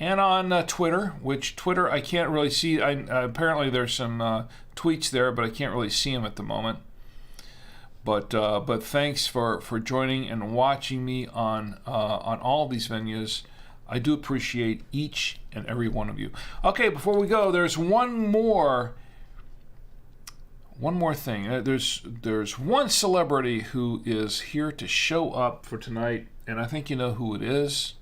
and on Twitter, which Twitter I can't really see. Apparently there's some tweets there, but I can't really see them at the moment. But thanks for joining and watching me on all these venues. I do appreciate each and every one of you. Okay, before we go, there's one more thing. There's one celebrity who is here to show up for tonight, and I think you know who it is.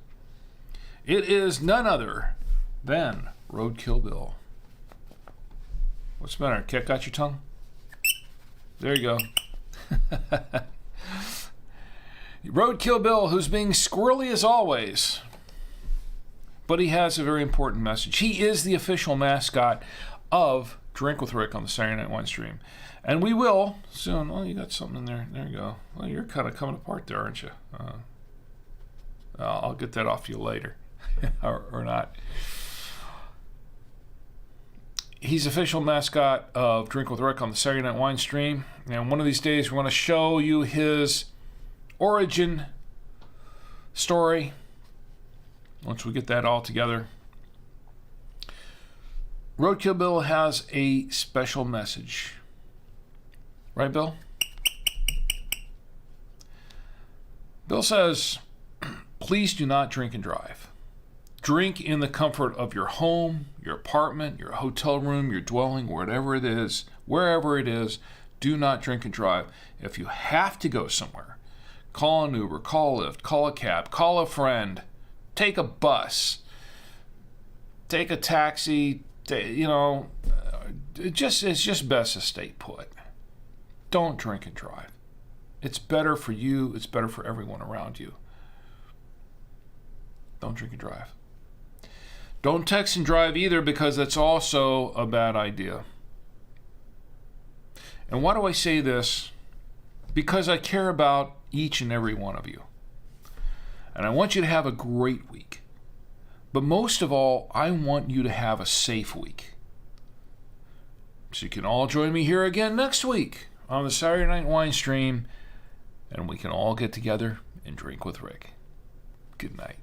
It is none other than Roadkill Bill. What's the matter? Cat got your tongue? There you go. Roadkill Bill, who's being squirrely as always, but he has a very important message. He is the official mascot of Drink with Rick on the Saturday Night Wine Stream. And we will soon. Oh, you got something in there. There you go. Well, you're kind of coming apart there, aren't you? I'll get that off you later. or not. He's official mascot of Drink with Rick on the Saturday Night Wine Stream. And one of these days, we're going to show you his origin story. Once we get that all together. Roadkill Bill has a special message. Right, Bill? Bill says, please do not drink and drive. Drink in the comfort of your home, your apartment, your hotel room, your dwelling, wherever it is. Do not drink and drive. If you have to go somewhere, call an Uber, call a Lyft, call a cab, call a friend, take a bus, take a taxi. It's just best to stay put. Don't drink and drive. It's better for you. It's better for everyone around you. Don't drink and drive. Don't text and drive either, because that's also a bad idea. And why do I say this? Because I care about each and every one of you. And I want you to have a great week. But most of all, I want you to have a safe week. So you can all join me here again next week on the Saturday Night Wine Stream, and we can all get together and drink with Rick. Good night.